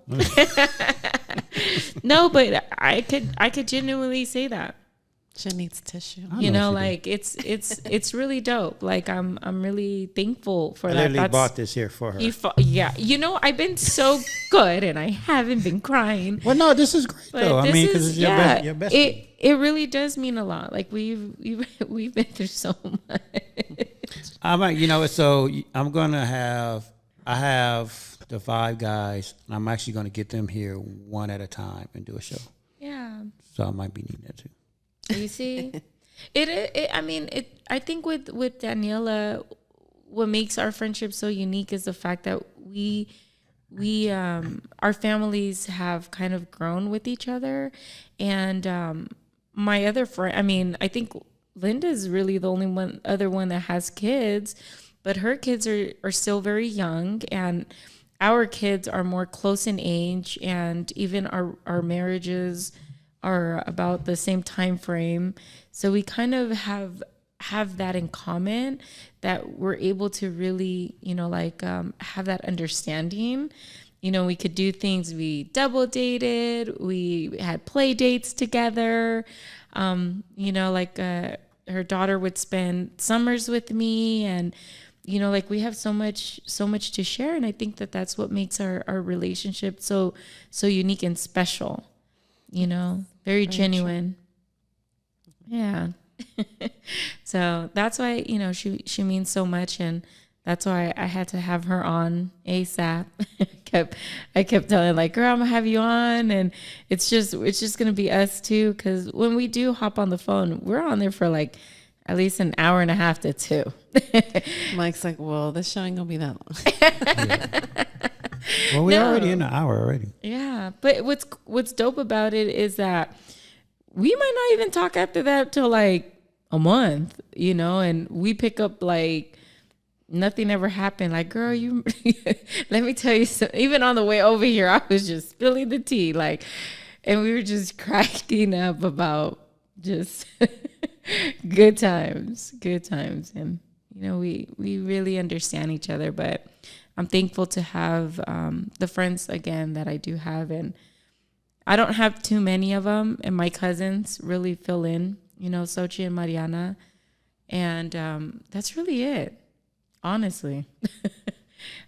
No, but I could genuinely say that. she needs tissue. You know, like it's really dope. Like I'm really thankful for I that. literally bought this here for her. Yeah, you know, I've been so good, and I haven't been crying. Well, no, this is great But though. I this mean, because is- it's yeah, your best. It really does mean a lot. Like we've been through so much. I might, you know, so I'm gonna have. I have the 5 guys. And I'm actually going to get them here one at a time and do a show. Yeah. So I might be needing that too. You see, I think with Daniela, what makes our friendship so unique is the fact that we our families have kind of grown with each other. And my other friend, I think Linda's really the only other one that has kids, but her kids are still very young, and our kids are more close in age, and even our marriages are about the same time frame. So we kind of have that in common, that we're able to really, have that understanding. We could do things. We double dated. We had play dates together. Her daughter would spend summers with me, and we have so much to share. And I think that that's what makes our relationship so unique and special. Very genuine. True. Yeah. So that's why, she means so much, and that's why I had to have her on ASAP. I kept telling like, girl, I'm gonna have you on, and it's just gonna be us two, because when we do hop on the phone, we're on there for like at least an hour and a half to 2. Mike's like, well, this show ain't gonna be that long. Yeah. Well, we're already in an hour already. Yeah, but what's dope about it is that we might not even talk after that till like a month, and we pick up like nothing ever happened. Like, girl, you let me tell you something. Even on the way over here, I was just spilling the tea, like, and we were just cracking up about just good times. And we really understand each other. But I'm thankful to have the friends again that I do have, and I don't have too many of them, and my cousins really fill in, Sochi and Mariana, and that's really it, honestly.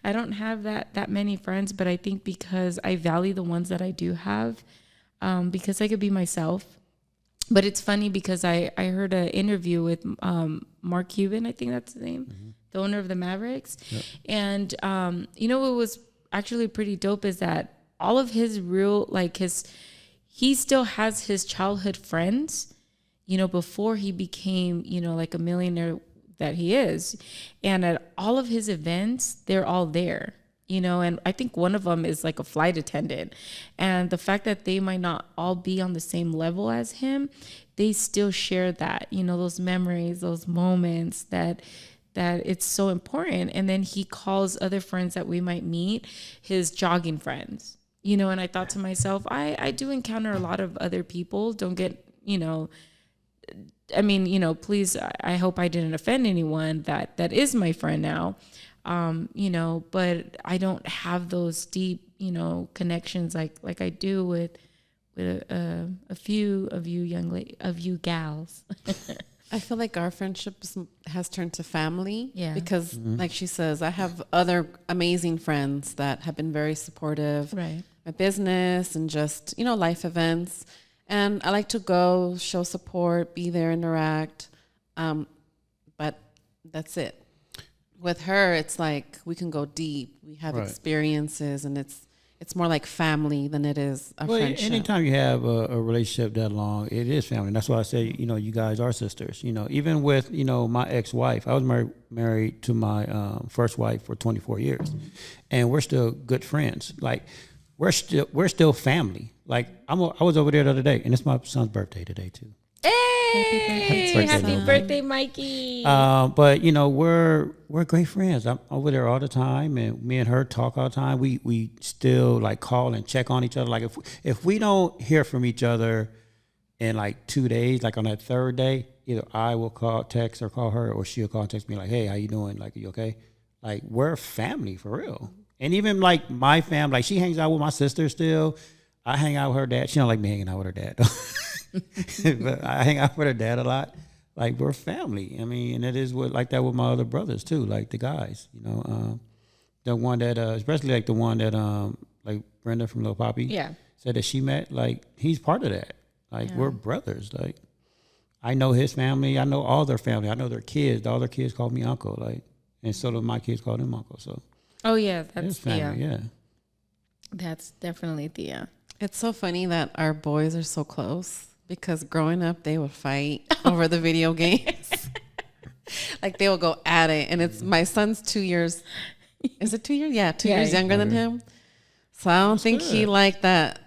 I don't have that many friends, but I think because I value the ones that I do have, because I could be myself. But it's funny because I heard an interview with Mark Cuban, I think that's his name, the owner of the Mavericks. Yep. And, what was actually pretty dope is that all of his he still has his childhood friends, before he became, like a millionaire that he is. And at all of his events, they're all there, and I think one of them is like a flight attendant. And the fact that they might not all be on the same level as him, they still share that, those memories, those moments that it's so important. And then he calls other friends that we might meet his jogging friends, and I thought to myself, I do encounter a lot of other people. Don't get, please, I hope I didn't offend anyone that is my friend now. But I don't have those deep, connections like I do with a few of you gals. I feel like our friendship has turned to family. Yeah. Because like she says, I have other amazing friends that have been very supportive. Right. My business and just, life events. And I like to go, show support, be there, interact. But that's it. With her, it's like we can go deep. We have experiences, and it's more like family than it is a friendship. Anytime you have a relationship that long, it is family. That's why I say, you guys are sisters. Even with, my ex-wife, I was married to my first wife for 24 years, and we're still good friends. Like, we're still family. Like, I was over there the other day, and it's my son's birthday today too. Hey, happy birthday, Mikey. But we're great friends. I'm over there all the time, and me and her talk all the time. We still like call and check on each other. Like if we don't hear from each other in like 2 days, like on that third day, either I will text or call her, or she'll call and text me like, hey, how you doing? Like, are you okay? Like, we're family for real. And even like my family, like she hangs out with my sister still. I hang out with her dad. She don't like me hanging out with her dad. But I hang out with her dad a lot. Like, we're family. I mean, and it is like that with my other brothers too, like the guys, the one that, especially like the one that, like Brenda from Lil Poppy said that she met, like, he's part of that. Like, we're brothers. Like, I know his family. I know all their family. I know their kids. All their kids call me uncle. Like, and so do my kids call him uncle. So Oh yeah, It's that's family, Thea. yeah. That's definitely Thea. It's so funny that our boys are so close because growing up they would fight over the video games. Like they will go at it, and it's my son's 2 years. Is it 2 years? Yeah, 2 years younger than him. So I don't think he liked that.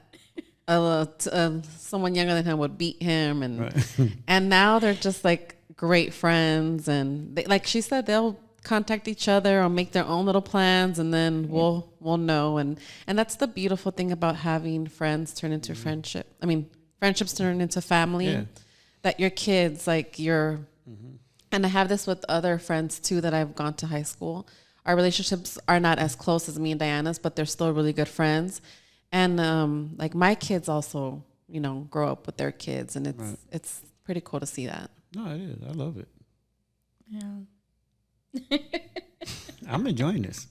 Someone younger than him would beat him, and now they're just like great friends, and they, like she said, they'll contact each other or make their own little plans, and then we'll know, and that's the beautiful thing about having friends turn into friendship. I mean, friendships turn into family. Yeah. That your kids like your, and I have this with other friends too that I've gone to high school. Our relationships are not as close as me and Diana's, but they're still really good friends. And like my kids also, grow up with their kids, and it's pretty cool to see that. No, it is. I love it. Yeah. I'm enjoying this.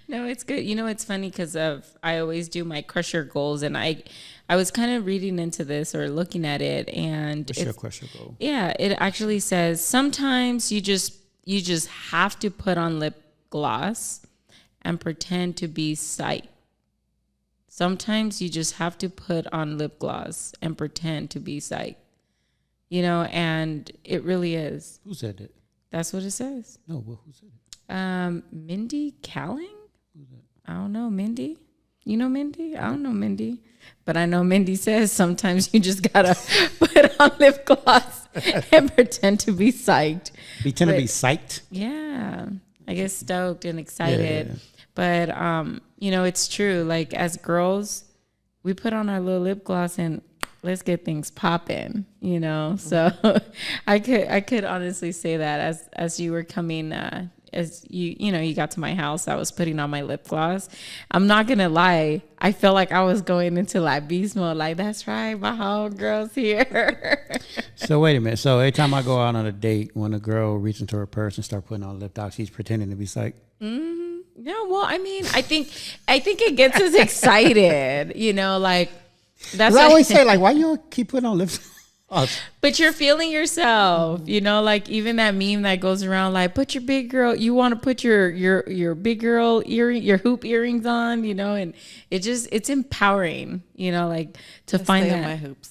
No, it's good. It's funny because I always do my crusher goals, and I was kind of reading into this or looking at it, and What's your crusher goal? Yeah, it actually says sometimes you just have to put on lip gloss and pretend to be psyched. Sometimes you just have to put on lip gloss and pretend to be psyched. And it really is. Who said that? That's what it says. No, who said it? Mindy Kaling? I don't know, Mindy. You know Mindy? I don't know Mindy. But I know Mindy says sometimes you just gotta put on lip gloss and pretend to be psyched. Pretend to be psyched? Yeah. I guess stoked and excited. Yeah. But it's true. Like as girls, we put on our little lip gloss and let's get things popping, So I could honestly say that as you were coming, as you got to my house, I was putting on my lip gloss. I'm not gonna lie, I felt like I was going into like beast mode. Like that's right, my homegirl's here. So wait a minute. So every time I go out on a date, when a girl reaches into her purse and start putting on lip gloss, she's pretending to be psyched. Mm-hmm. Yeah, well, I mean, I think it gets us excited, like that's. I always say, like, why you keep putting on lip gloss? But you're feeling yourself, like even that meme that goes around, like put your big girl. You want to put your big girl your hoop earrings on, and it's empowering, like to find that my hoops.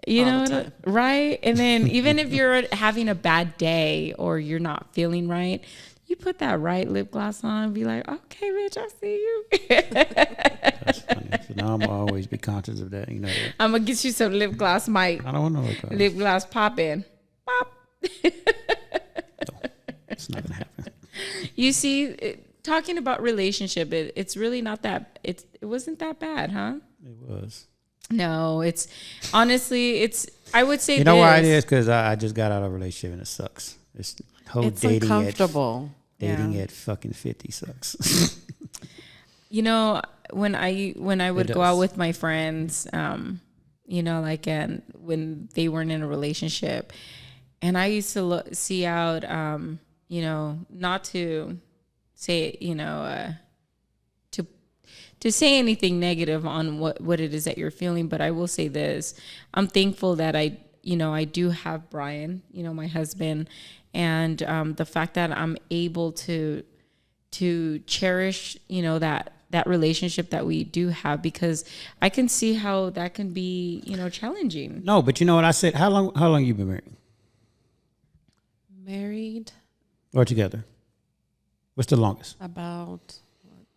Right? And then even if you're having a bad day or you're not feeling right, you put that right lip gloss on and be like, okay, bitch, I see you. That's funny. So now I'm always be conscious of that. I'm going to get you some lip gloss, Mike. I don't want no lip gloss. Lip gloss popping. Pop. No, it's not going to happen. You see, talking about relationship, it's really not that, it wasn't that bad, huh? It was. No, it's, honestly, I would say why it is? Because I just got out of a relationship and it sucks. It's dating uncomfortable. Dating at fucking 50 sucks. When I would go out with my friends, and when they weren't in a relationship, and I used to see out, not to say, to say anything negative on what it is that you're feeling, but I will say this: I'm thankful that I do have Brian, my husband. And the fact that I'm able to cherish, that relationship that we do have, because I can see how that can be, challenging. No, but you know what I said? How long you been married? Married. Or together? What's the longest? About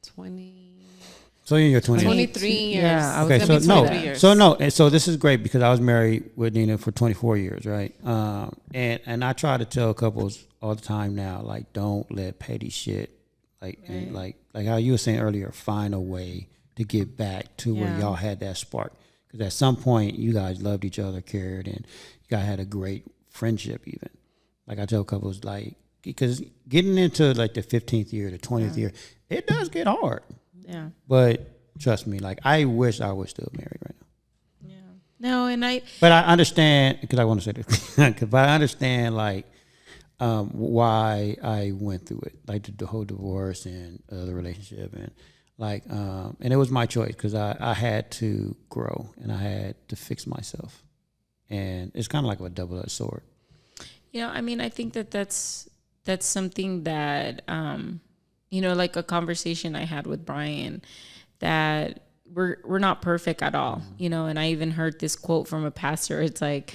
20. So you're in your 20s. 23 years. Yeah. Okay, so this is great because I was married with Nina for 24 years, right? And I try to tell couples all the time now, like, don't let petty shit, and like how you were saying earlier, find a way to get back to where y'all had that spark. Because at some point, you guys loved each other, cared, and you guys had a great friendship even. Like I tell couples, like, because getting into like the 15th year, the 20th year, it does get hard. Yeah. But trust me, like I wish I was still married right now. Yeah. No, But I understand, because I want to say this, but I understand like why I went through it, like the whole divorce and the relationship, and like and it was my choice because I had to grow and I had to fix myself, and it's kind of like a double-edged sword. I think that's something that like a conversation I had with Brian, that we're not perfect at all, and I even heard this quote from a pastor. It's like,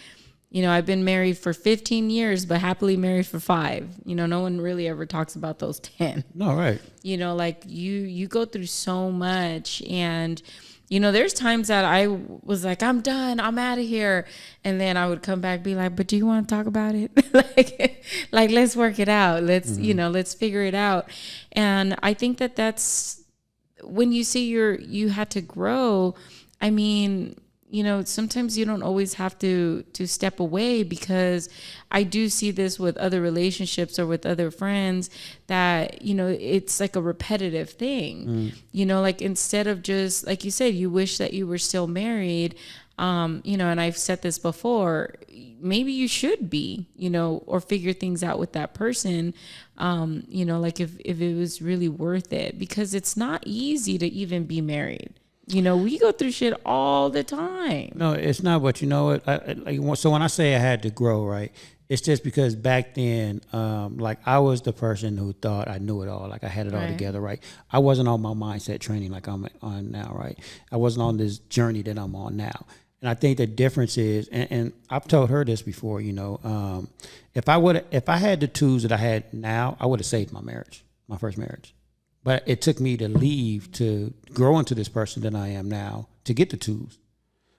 I've been married for 15 years, but happily married for 5. No one really ever talks about those 10. No, right. Like you go through so much, and there's times that I was like, I'm done, I'm out of here. And then I would come back, be like, but do you want to talk about it? like, let's work it out. Let's, let's figure it out. And I think that that's when you see you had to grow. I mean, sometimes you don't always have to step away, because I do see this with other relationships or with other friends that, it's like a repetitive thing, like instead of just, like you said, you wish that you were still married, and I've said this before, maybe you should be, or figure things out with that person, like if it was really worth it, because it's not easy to even be married. We go through shit all the time. No, it's not. But you know what? So when I say I had to grow, right, it's just because back then, like I was the person who thought I knew it all, like I had it all together, right? I wasn't on my mindset training like I'm on now, right? I wasn't on this journey that I'm on now. And I think the difference is, and I've told her this before, if I had the tools that I had now, I would have saved my first marriage. But it took me to leave to grow into this person that I am now to get the tools,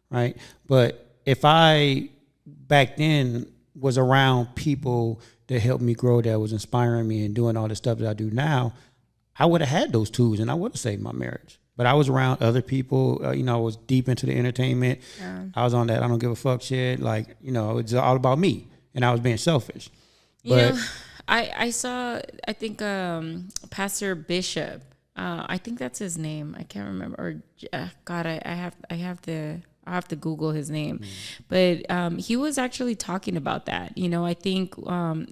right? But if I back then was around people that helped me grow, that was inspiring me and doing all the stuff that I do now, I would have had those tools and I would have saved my marriage. But I was around other people, I was deep into the entertainment. Yeah. I was on that I don't give a fuck shit. Like, it's all about me. And I was being selfish. But I saw, I think, Pastor Bishop, I think that's his name. I can't remember. Or God, I have to Google his name. But he was actually talking about that. I think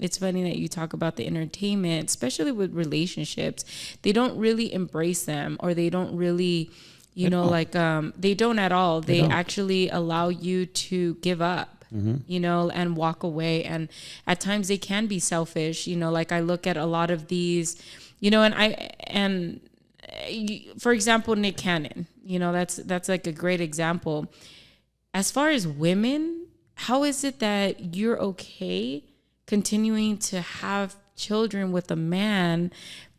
it's funny that you talk about the entertainment, especially with relationships. They don't really embrace them, or they don't really, they don't at all. They actually allow you to give up. And walk away. And at times they can be selfish, like I look at a lot of these, and for example, Nick Cannon, that's like a great example. As far as women, how is it that you're okay continuing to have children with a man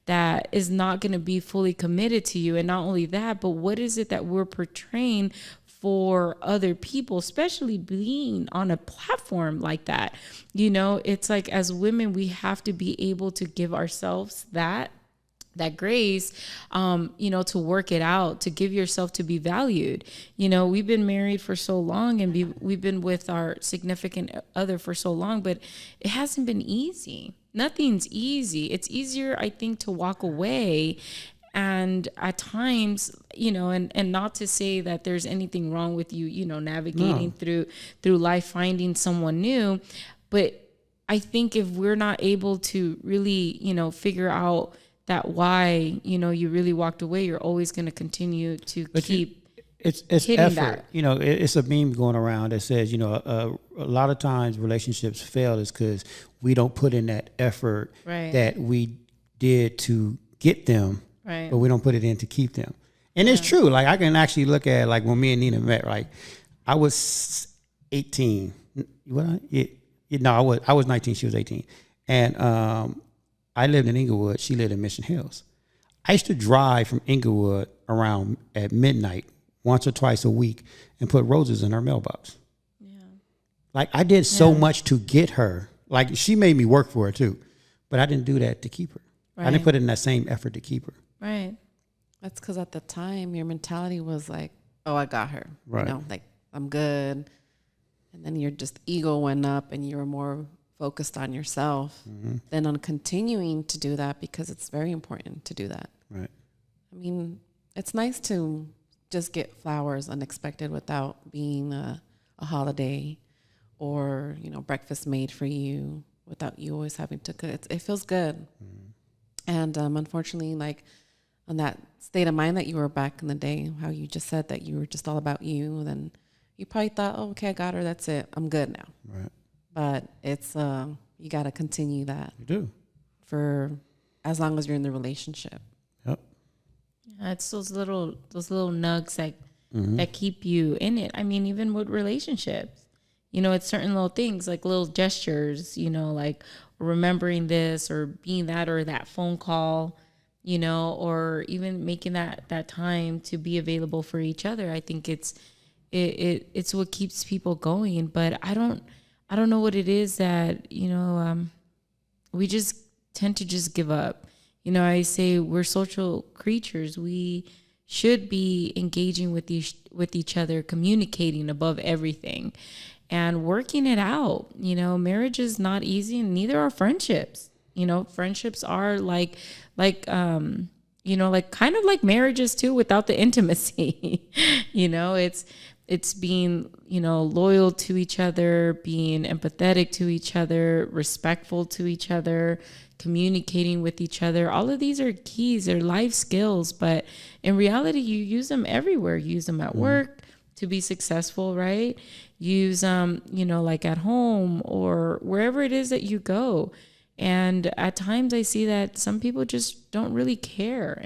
that is not going to be fully committed to you? And not only that, but what is it that we're portraying for other people, especially being on a platform like that? It's like, as women, we have to be able to give ourselves that grace, to work it out, to give yourself to be valued. We've been married for so long, and we've been with our significant other for so long, but it hasn't been easy. Nothing's easy. It's easier, I think, to walk away. And at times, and not to say that there's anything wrong with you, navigating through life, finding someone new. But I think if we're not able to really, figure out that why, you really walked away, you're always going to continue to keep it's effort. That. It's a meme going around that says, a lot of times relationships fail is because we don't put in that effort that we did to get them. Right. But we don't put it in to keep them. And it's true. Like, I can actually look at, like, when me and Nina met, right? I was 18. I was 19. She was 18. And I lived in Inglewood. She lived in Mission Hills. I used to drive from Inglewood around at midnight once or twice a week and put roses in her mailbox. Yeah. Like, I did so much to get her. Like, she made me work for her, too. But I didn't do that to keep her. Right. I didn't put in that same effort to keep her. Right. That's because at the time your mentality was like, oh, I got her. Right. Like, I'm good. And then your just ego went up and you were more focused on yourself than on continuing to do that, because it's very important to do that. Right. I mean, it's nice to just get flowers unexpected without being a holiday or, breakfast made for you without you always having to cook. It feels good. And unfortunately, like, on that state of mind that you were back in the day, how you just said that you were just all about you, then you probably thought, oh, okay, I got her, that's it, I'm good now. Right. But it's you got to continue that. You do. For as long as you're in the relationship. Yep. It's those little nugs that keep you in it. I mean, even with relationships, it's certain little things like little gestures, like remembering this or being that or that phone call, or even making that time to be available for each other. I think it's what keeps people going. But I don't know what it is that, we just tend to just give up. I say we're social creatures. We should be engaging with each other, communicating above everything, and working it out. Marriage is not easy, and neither are friendships. Friendships are like kind of like marriages too, without the intimacy. It's being, loyal to each other, being empathetic to each other, respectful to each other, communicating with each other. All of these are keys, they're life skills, but in reality, you use them everywhere. You use them at work to be successful, right? Use them, like at home or wherever it is that you go. And at times I see that some people just don't really care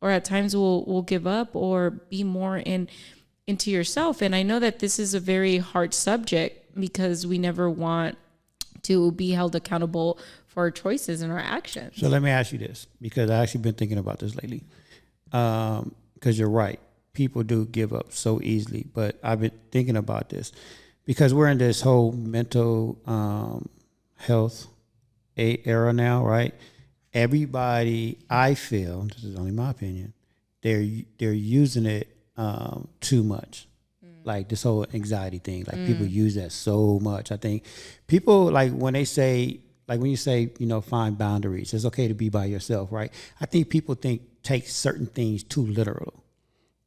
or at times will give up or be more into yourself. And I know that this is a very hard subject because we never want to be held accountable for our choices and our actions. So let me ask you this, because I actually been thinking about this lately. Because you're right, people do give up so easily. But I've been thinking about this because we're in this whole mental health era now, right? Everybody, I feel, this is only my opinion, they're using it too much. Like this whole anxiety thing, like people use that so much. I think people, like when you say, find boundaries, it's okay to be by yourself, right? I think people take certain things too literal.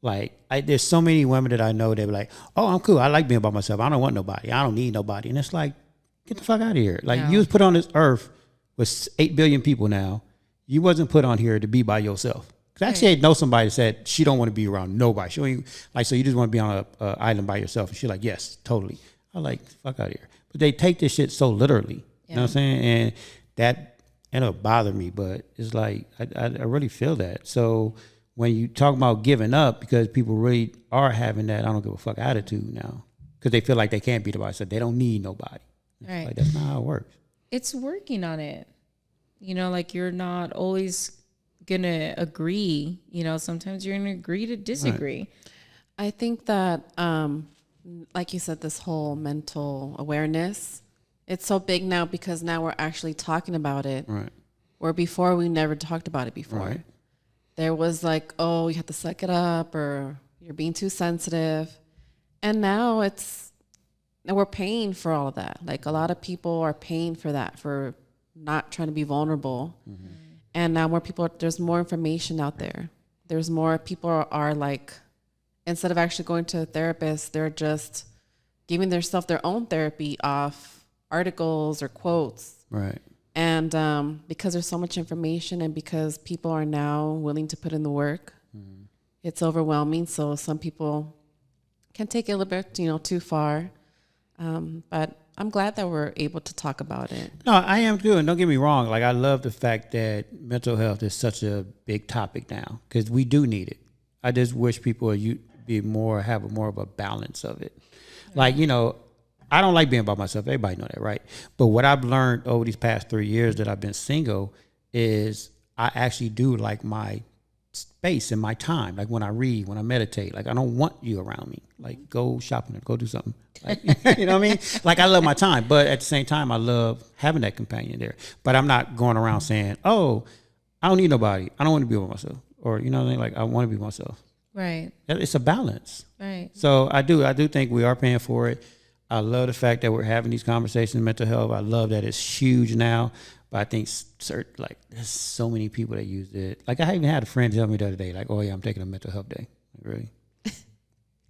Like there's so many women that I know that be like, oh, I'm cool. I like being by myself. I don't want nobody. I don't need nobody. And it's like, get the fuck out of here. Like you was put on this earth with 8 billion people now. You wasn't put on here to be by yourself. Actually, I know somebody that said she don't want to be around nobody. She don't even, so you just want to be on a island by yourself. And she's like, yes, totally. I'm like, fuck out of here. But they take this shit so literally. You know what I'm saying? And that it'll bother me. But it's like, I really feel that. So when you talk about giving up, because people really are having that I don't give a fuck attitude now. Because they feel like they can't be by themselves. They don't need nobody. Right. Like, that's not how it works. It's working on it. Like you're not always gonna agree, sometimes you're gonna agree to disagree. Right. I think that like you said, this whole mental awareness, it's so big now because now we're actually talking about it. Right. Where before we never talked about it before. Right. There was like, oh, you have to suck it up or you're being too sensitive. And now we're paying for all of that. Like a lot of people are paying for that, for not trying to be vulnerable. Mm-hmm. And now there's more information out there. There's more people are like, instead of actually going to a therapist, they're just giving themselves their own therapy off articles or quotes. Right. And because there's so much information and because people are now willing to put in the work, it's overwhelming. So some people can take it a little bit, too far. But I'm glad that we're able to talk about it. No, I am too. And don't get me wrong. Like, I love the fact that mental health is such a big topic now because we do need it. I just wish people have more of a balance of it. Like, I don't like being by myself. Everybody know that, right? But what I've learned over these past 3 years that I've been single is I actually do like my space and my time. Like when I read, when I meditate, like I don't want you around me. Like go shopping or go do something. Like, you know what I mean? Like I love my time, but at the same time, I love having that companion there. But I'm not going around saying, oh, I don't need nobody. I don't want to be with myself. Or, you know what I mean? Like I want to be myself. Right. It's a balance. Right. So I do think we are paying for it. I love the fact that we're having these conversations in mental health. I love that it's huge now. But I think there's so many people that use it. Like I even had a friend tell me the other day, like, oh yeah, I'm taking a mental health day. Like, really?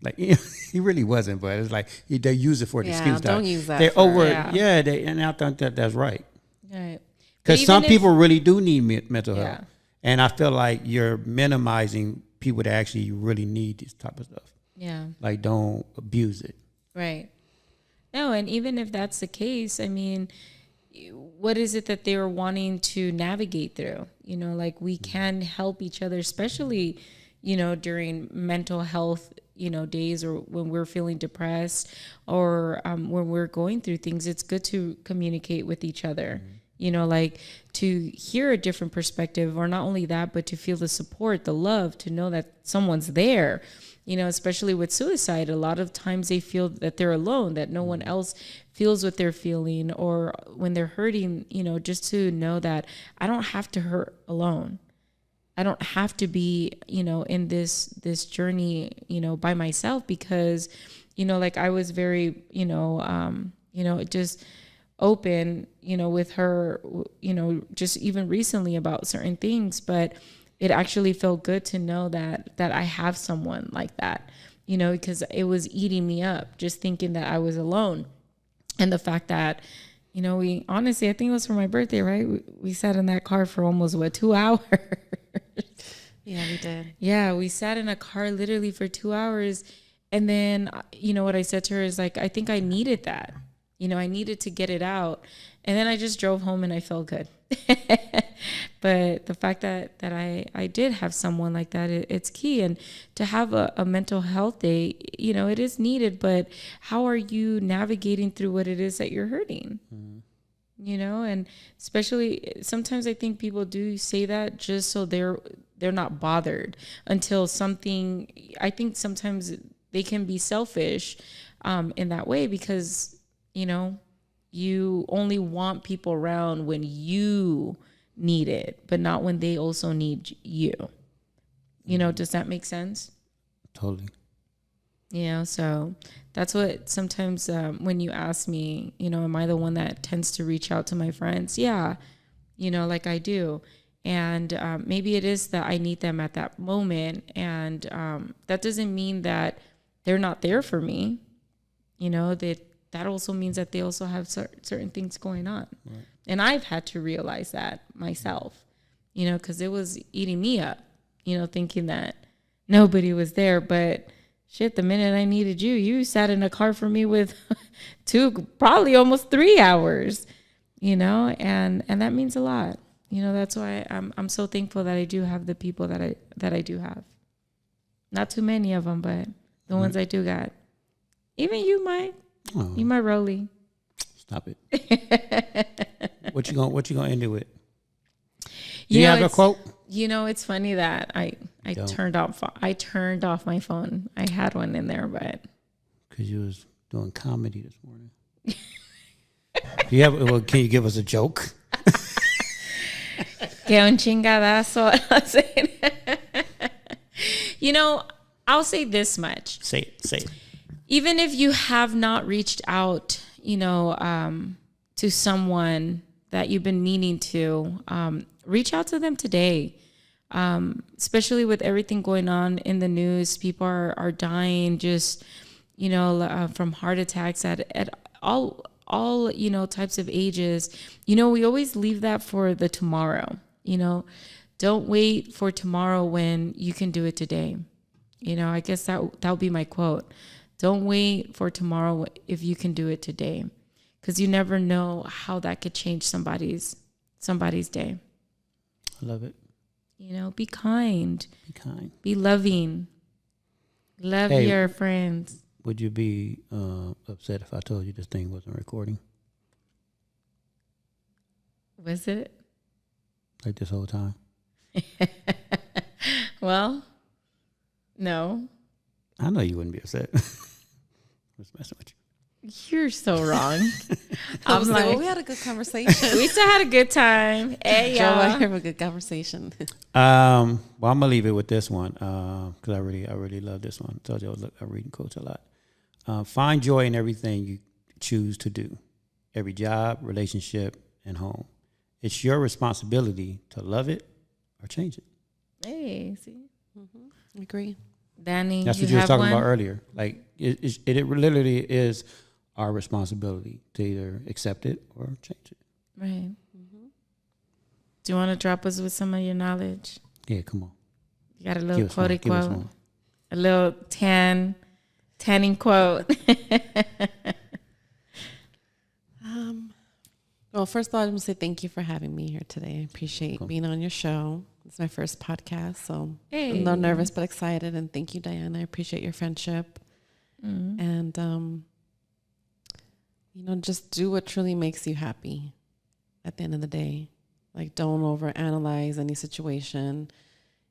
Like he really wasn't, but it's like they use it for the excuse. Don't use that. They're over. Yeah, and I think that's right. Right. Because some people really do need mental health, Yeah. and I feel like you're minimizing people that actually really need this type of stuff. Yeah. Like don't abuse it. Right. No, and even if that's the case, I mean, what is it that they're wanting to navigate through? You know, like we can help each other, especially, you know, during mental health, you know, days, or when we're feeling depressed, or when we're going through things. It's good to communicate with each other, you know, like to hear a different perspective, or not only that, but to feel the support, the love, to know that someone's there. You know, especially with suicide, a lot of times they feel that they're alone, that no one else feels what they're feeling, or when they're hurting, you know, just to know that I don't have to hurt alone. I don't have to be, you know, in this journey, you know, by myself, because, you know, like I was very, just open, you know, with her, you know, just even recently about certain things, but it actually felt good to know that I have someone like that, you know, because it was eating me up, just thinking that I was alone. And the fact that, you know, we honestly, I think it was for my birthday, right? We sat in that car for almost 2 hours. Yeah, we did. Yeah, we sat in a car literally for 2 hours. And then, you know, what I said to her is like, I think I needed that. You know, I needed to get it out. And then I just drove home and I felt good. But the fact that I did have someone like that, it's key. And to have a mental health day, you know, it is needed. But how are you navigating through what it is that you're hurting? You know, and especially sometimes I think people do say that just so they're not bothered until something. I think sometimes they can be selfish in that way, because, you know, you only want people around when you need it, but not when they also need you. You know, does that make sense? Totally. You know, so that's what sometimes when you ask me, you know, am I the one that tends to reach out to my friends? Yeah, you know, like I do. And maybe it is that I need them at that moment. And that doesn't mean that they're not there for me. You know, that also means that they also have certain things going on. Right. And I've had to realize that myself, you know, because it was eating me up, you know, thinking that nobody was there. But shit, the minute I needed you, you sat in a car for me with probably almost 3 hours, you know, and that means a lot. You know, that's why I'm so thankful that I do have the people that I do have. Not too many of them, but the ones I do got. Even you, Mike. Oh. You my Rolly. Stop it. What you gonna end it with? You have a quote? You know, it's funny that I turned off my phone. I had one in there, but because you was doing comedy this morning. Can you give us a joke? Que un chingadazo. You know, I'll say this much. Say it. Even if you have not reached out, you know, to someone that you've been meaning to, reach out to them today. Especially with everything going on in the news, people are dying just, you know, from heart attacks at all, you know, types of ages. You know, we always leave that for the tomorrow, you know. Don't wait for tomorrow when you can do it today. You know, I guess that would be my quote. Don't wait for tomorrow if you can do it today, because you never know how that could change somebody's day. I love it. You know, be kind. Be kind. Be loving. Love your friends. Would you be upset if I told you this thing wasn't recording? Was it? Like this whole time? Well, no. I know you wouldn't be upset. I was messing with you. You're so wrong. I was like, well, we had a good conversation. We still had a good time. Hey, Joe, y'all. I have a good conversation. Well, I'm gonna leave it with this one because I really love this one. I told you I read and coach a lot. Find joy in everything you choose to do, every job, relationship, and home. It's your responsibility to love it or change it. Hey, see, Agree. Danny, that's what you were talking about earlier. Like it literally is our responsibility to either accept it or change it. Right. Mm-hmm. Do you want to drop us with some of your knowledge? Yeah, come on. You got a little quote, a little tanning quote. Well, first of all, I want to say thank you for having me here today. I appreciate being on your show. It's my first podcast, so I'm a little nervous but excited. And thank you, Diana. I appreciate your friendship. And, just do what truly makes you happy at the end of the day. Like, don't overanalyze any situation.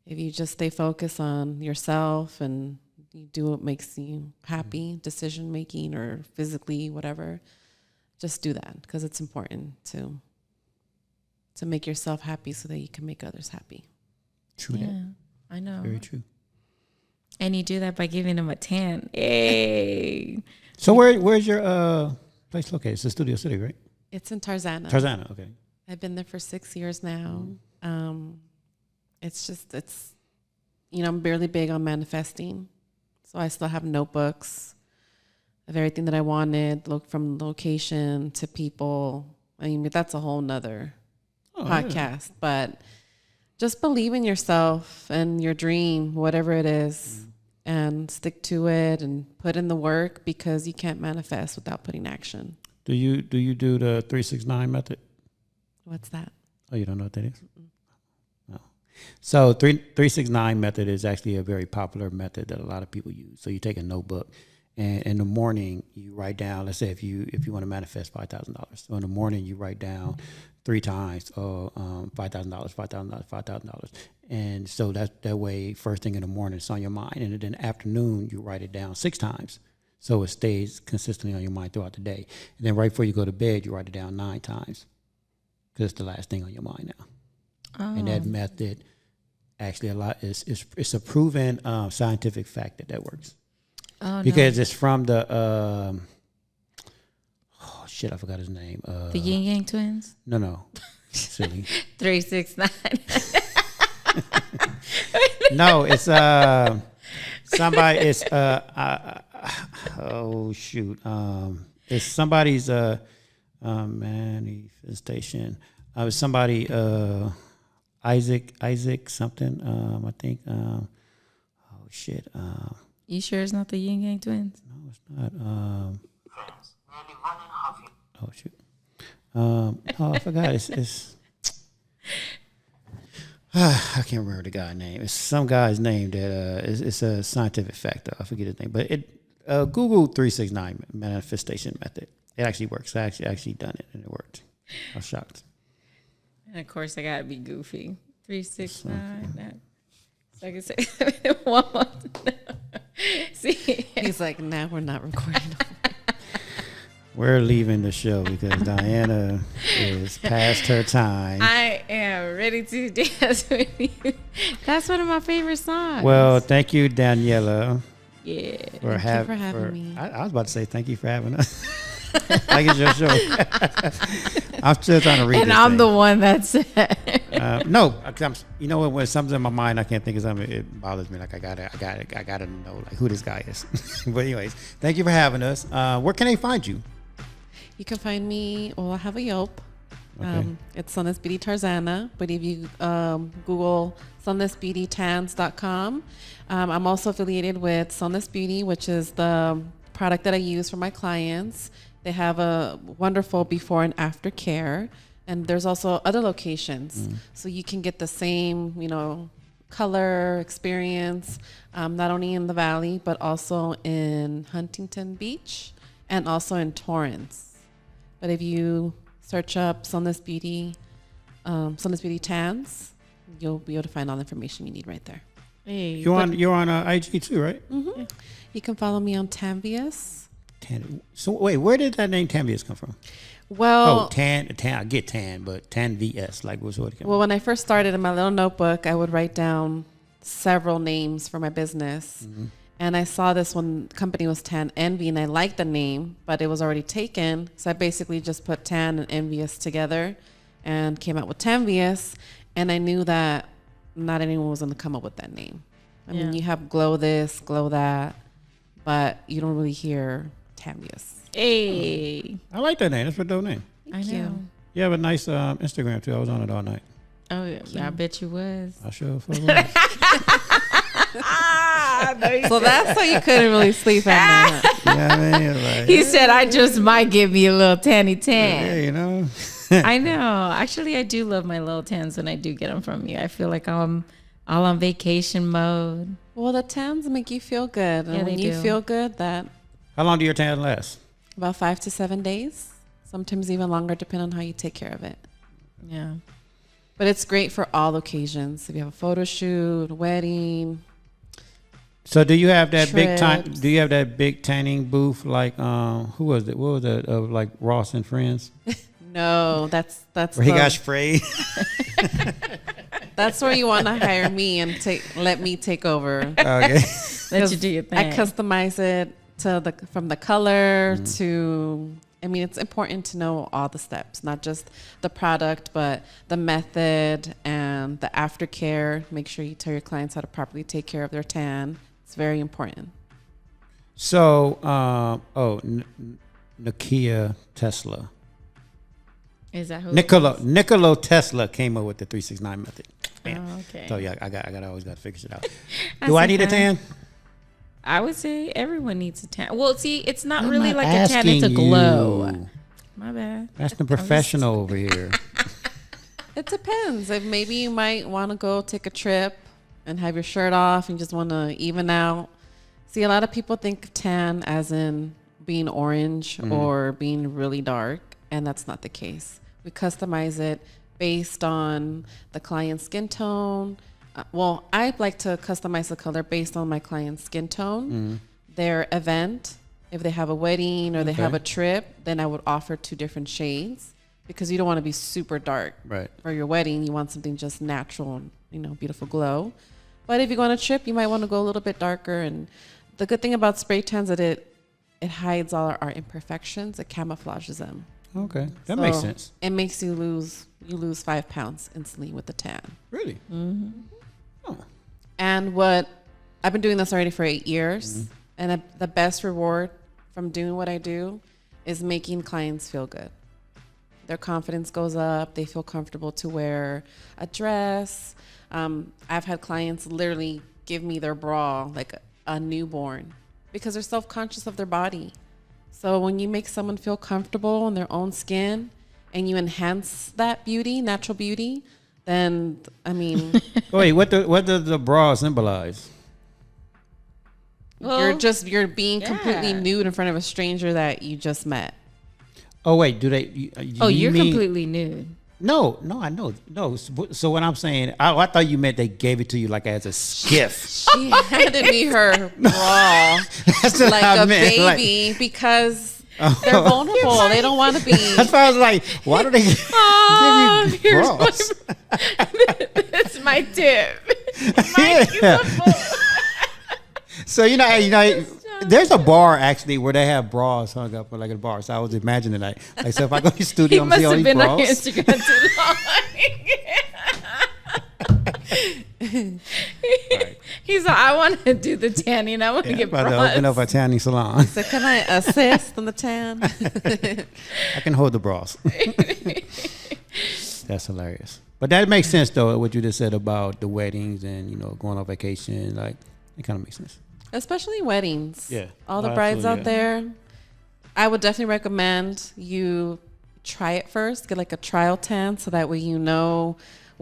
If you just stay focused on yourself and you do what makes you happy, decision making or physically, whatever, just do that because it's important to make yourself happy so that you can make others happy. True. Yeah, That. I know. Very true. And you do that by giving them a 10. Hey. So where's your place located? It's the Studio City, right? It's in Tarzana. Tarzana, okay. I've been there for 6 years now. It's I'm barely big on manifesting. So I still have notebooks of everything that I wanted, from location to people. I mean, that's a whole nother podcast. But just believe in yourself and your dream, whatever it is, and stick to it and put in the work because you can't manifest without putting action. Do you do the 369 method? What's that? Oh, you don't know what that is? No. So 369 method is actually a very popular method that a lot of people use. So you take a notebook, and in the morning you write down. Let's say if you want to manifest $5,000. So in the morning you write down 3 times, $5,000, $5,000, $5,000, and so that way first thing in the morning it's on your mind, and then in the afternoon you write it down 6 times. So it stays consistently on your mind throughout the day. And then right before you go to bed, you write it down 9 times. Because it's the last thing on your mind now. And that method actually it's a proven scientific fact that works. Because it's from the I forgot his name. The Yin Yang Twins? No. Silly. 369. No, it's somebody. It's oh shoot. It's somebody's manifestation. It's somebody Isaac something. I think. Oh shit. You sure it's not the Yin Yang Twins? No, it's not. Oh shoot. Oh, I forgot. It's I can't remember the guy's name. It's some guy's name that it's a scientific fact though. I forget his name, but Google 369 manifestation method. It actually works. I actually done it and it worked. I was shocked. And of course, I gotta be goofy. 369. So I can say one more. See, he's like, "Nah, we're not recording." We're leaving the show because Diana is past her time. I am ready to dance with you. That's one of my favorite songs. Well, thank you, Daniela. Yeah. Thank you for having me. I was about to say thank you for having us. Like it's your show. I'm still trying to read. And this I'm thing. the one that said. No, you know what? When something's in my mind, I can't think of something. It bothers me. Like I gotta know like who this guy is. But anyways, thank you for having us. Where can they find you? You can find me. Well, I have a Yelp. Okay. It's Sunless Beauty Tarzana. But if you Google sunlessbeautytans.com, I'm also affiliated with Sunless Beauty, which is the product that I use for my clients. They have a wonderful before and after care. And there's also other locations. So you can get the same, color experience, not only in the Valley, but also in Huntington Beach and also in Torrance. But if you search up Sunless Beauty Tans, you'll be able to find all the information you need right there. Hey, You're on IG too, right? Mm-hmm. You can follow me on Tanvius. So wait, where did that name Tanvius come from? Well, Tan. I get Tan, but Tanvius, like what's what? Well, when I first started in my little notebook, I would write down several names for my business. Mm-hmm. And I saw this one company was Tan Envy, and I liked the name, but it was already taken. So I basically just put Tan and Envious together and came out with Tanvius. And I knew that not anyone was going to come up with that name. I mean, you have Glow this, Glow that, but you don't really hear Tanvius. Hey. I like that name. That's a dope name. Thank you. You have a nice Instagram too. I was on it all night. Oh, yeah. I bet you was. I sure was. So that's why you couldn't really sleep at night. Yeah, I mean, like, He said, I just might give me a little tanny tan. Yeah, I know. Actually, I do love my little tans when I do get them from you. I feel like I'm all on vacation mode. Well, the tans make you feel good. And Yeah, when they you do. feel good, that How long do your tan last? about 5 to 7 days, sometimes even longer, depending on how you take care of it. Yeah. But it's great for all occasions. If you have a photo shoot, wedding. So do you have that Trips. do you have that big tanning booth like who was it? What was it? Of like Ross and Friends? No, that's Where he got sprayed? that's where you want to hire me and let me take over. Okay. Let you do your thing. I customize it to from the color to. I mean, it's important to know all the steps, not just the product, but the method and the aftercare. Make sure you tell your clients how to properly take care of their tan. It's very important. So, Nikola Tesla. Is that who? Nikola Tesla came up with the 369 method. Bam. Oh, okay. So yeah, I always got to figure it out. I Do I see need a that. tan? I would say everyone needs a tan. Well, see, it's not I'm really not like a tan; it's a asking glow. you. My bad. That's the professional over here. It depends. If maybe you might want to go take a trip and have your shirt off and just want to even out. See, a lot of people think of tan as in being orange or being really dark, and that's not the case. We customize it based on the client's skin tone. Well, I like to customize the color based on my client's skin tone, their event. If they have a wedding or they have a trip, then I would offer 2 different shades because you don't want to be super dark. Right. For your wedding, you want something just natural, beautiful glow. But if you go on a trip, you might want to go a little bit darker. And the good thing about spray tans is that it hides all our imperfections. It camouflages them. Okay, that makes So sense. It makes you lose 5 pounds instantly with the tan. Really? And what I've been doing this already for 8 years, and the best reward from doing what I do is making clients feel good. Their confidence goes up. They feel comfortable to wear a dress. I've had clients literally give me their bra like a newborn because they're self-conscious of their body. So when you make someone feel comfortable in their own skin and you enhance that beauty, natural beauty, then, I mean, Wait, what does the bra symbolize? Well, you're being completely yeah. nude in front of a stranger that you just met. Oh wait, do they? you're mean, completely nude. No, I know. No, so what I'm saying, I thought you meant they gave it to you like as a gift. She handed me her bra That's what like I a meant. baby because they're vulnerable. They don't want to be. That's why I was like, why do they give you bras? That's my tip. Yeah. So there's a bar actually where they have bras hung up like a bar. So I was imagining like so if I go to the He studio, I'm must see all have these been on your bras. Instagram too long. He's like, I want to do the tanning. I want to Yeah, get about to bras. open up a tanning salon. So can I assist on the tan? I can hold the bras. That's hilarious. But that makes sense though, what you just said about the weddings and going on vacation. Like it kind of makes sense. Especially weddings. Yeah. All the Oh, brides out absolutely, there. I would definitely recommend you try it first. Get like a trial tan so that way you know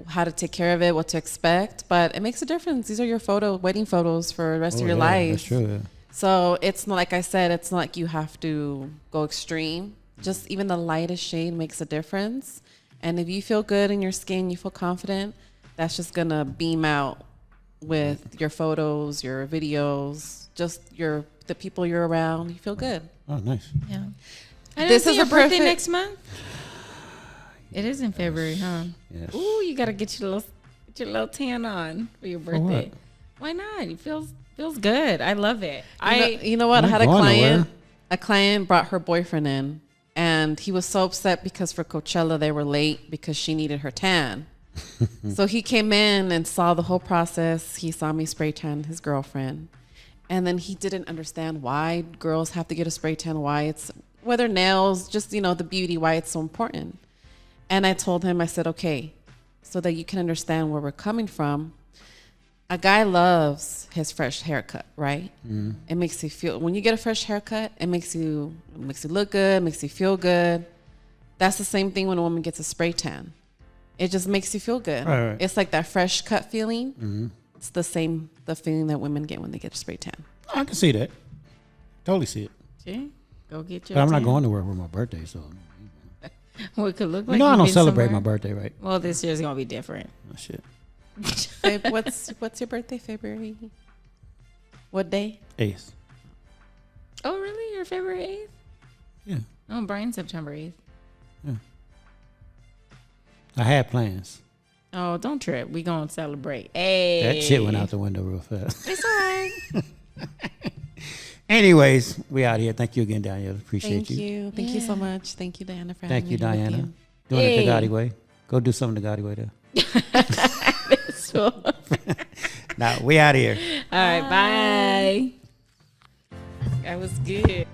how to take care of it, what to expect. But it makes a difference. These are your wedding photos for the rest of your life. That's true. Yeah. So it's not, like I said, it's not like you have to go extreme. Just even the lightest shade makes a difference. And if you feel good in your skin, you feel confident, that's just going to beam out with your photos, your videos, just the people you're around. You feel good. Oh, nice. Yeah. I This this is is your a birthday perfect- next month. It is in February, huh? Yes. Ooh, you gotta get your little tan on for your birthday. Why not? It feels good. I love it. You know what? I I'm had a going client. nowhere. A client brought her boyfriend in, and he was so upset because for Coachella they were late because she needed her tan. So he came in and saw the whole process. He saw me spray tan his girlfriend, and then he didn't understand why girls have to get a spray tan. Why it's whether nails, just the beauty. Why it's so important. And I told him, I said, okay, so that you can understand where we're coming from. A guy loves his fresh haircut, right? It makes you feel, when you get a fresh haircut, it makes you look good, makes you feel good. That's the same thing when a woman gets a spray tan. It just makes you feel good. Right. It's like that fresh cut feeling. It's the feeling that women get when they get a spray tan. I can see that. Totally see it. See? Go get your But I'm not tan. going to work for my birthday, so. Well, it could look like You know I you've don't been celebrate somewhere. my birthday, right? Well, this year's gonna be different. Oh, shit. What's your birthday? February? What day? 8th. Oh, really? Your February 8th? Yeah. Oh, Brian's September 8th. I had plans. Oh, don't trip. We gonna celebrate. Hey. That shit went out the window real fast. It's all right. Anyways, we out here. Thank you again, Danielle. Appreciate Thank you. Thank you so much. Thank you, Diana, for Thank having you, me here with Diana. you. Doing it the Hey. Gotti way. Go do something the Gotti way there. So, all Now, we out here. right, bye. That was good.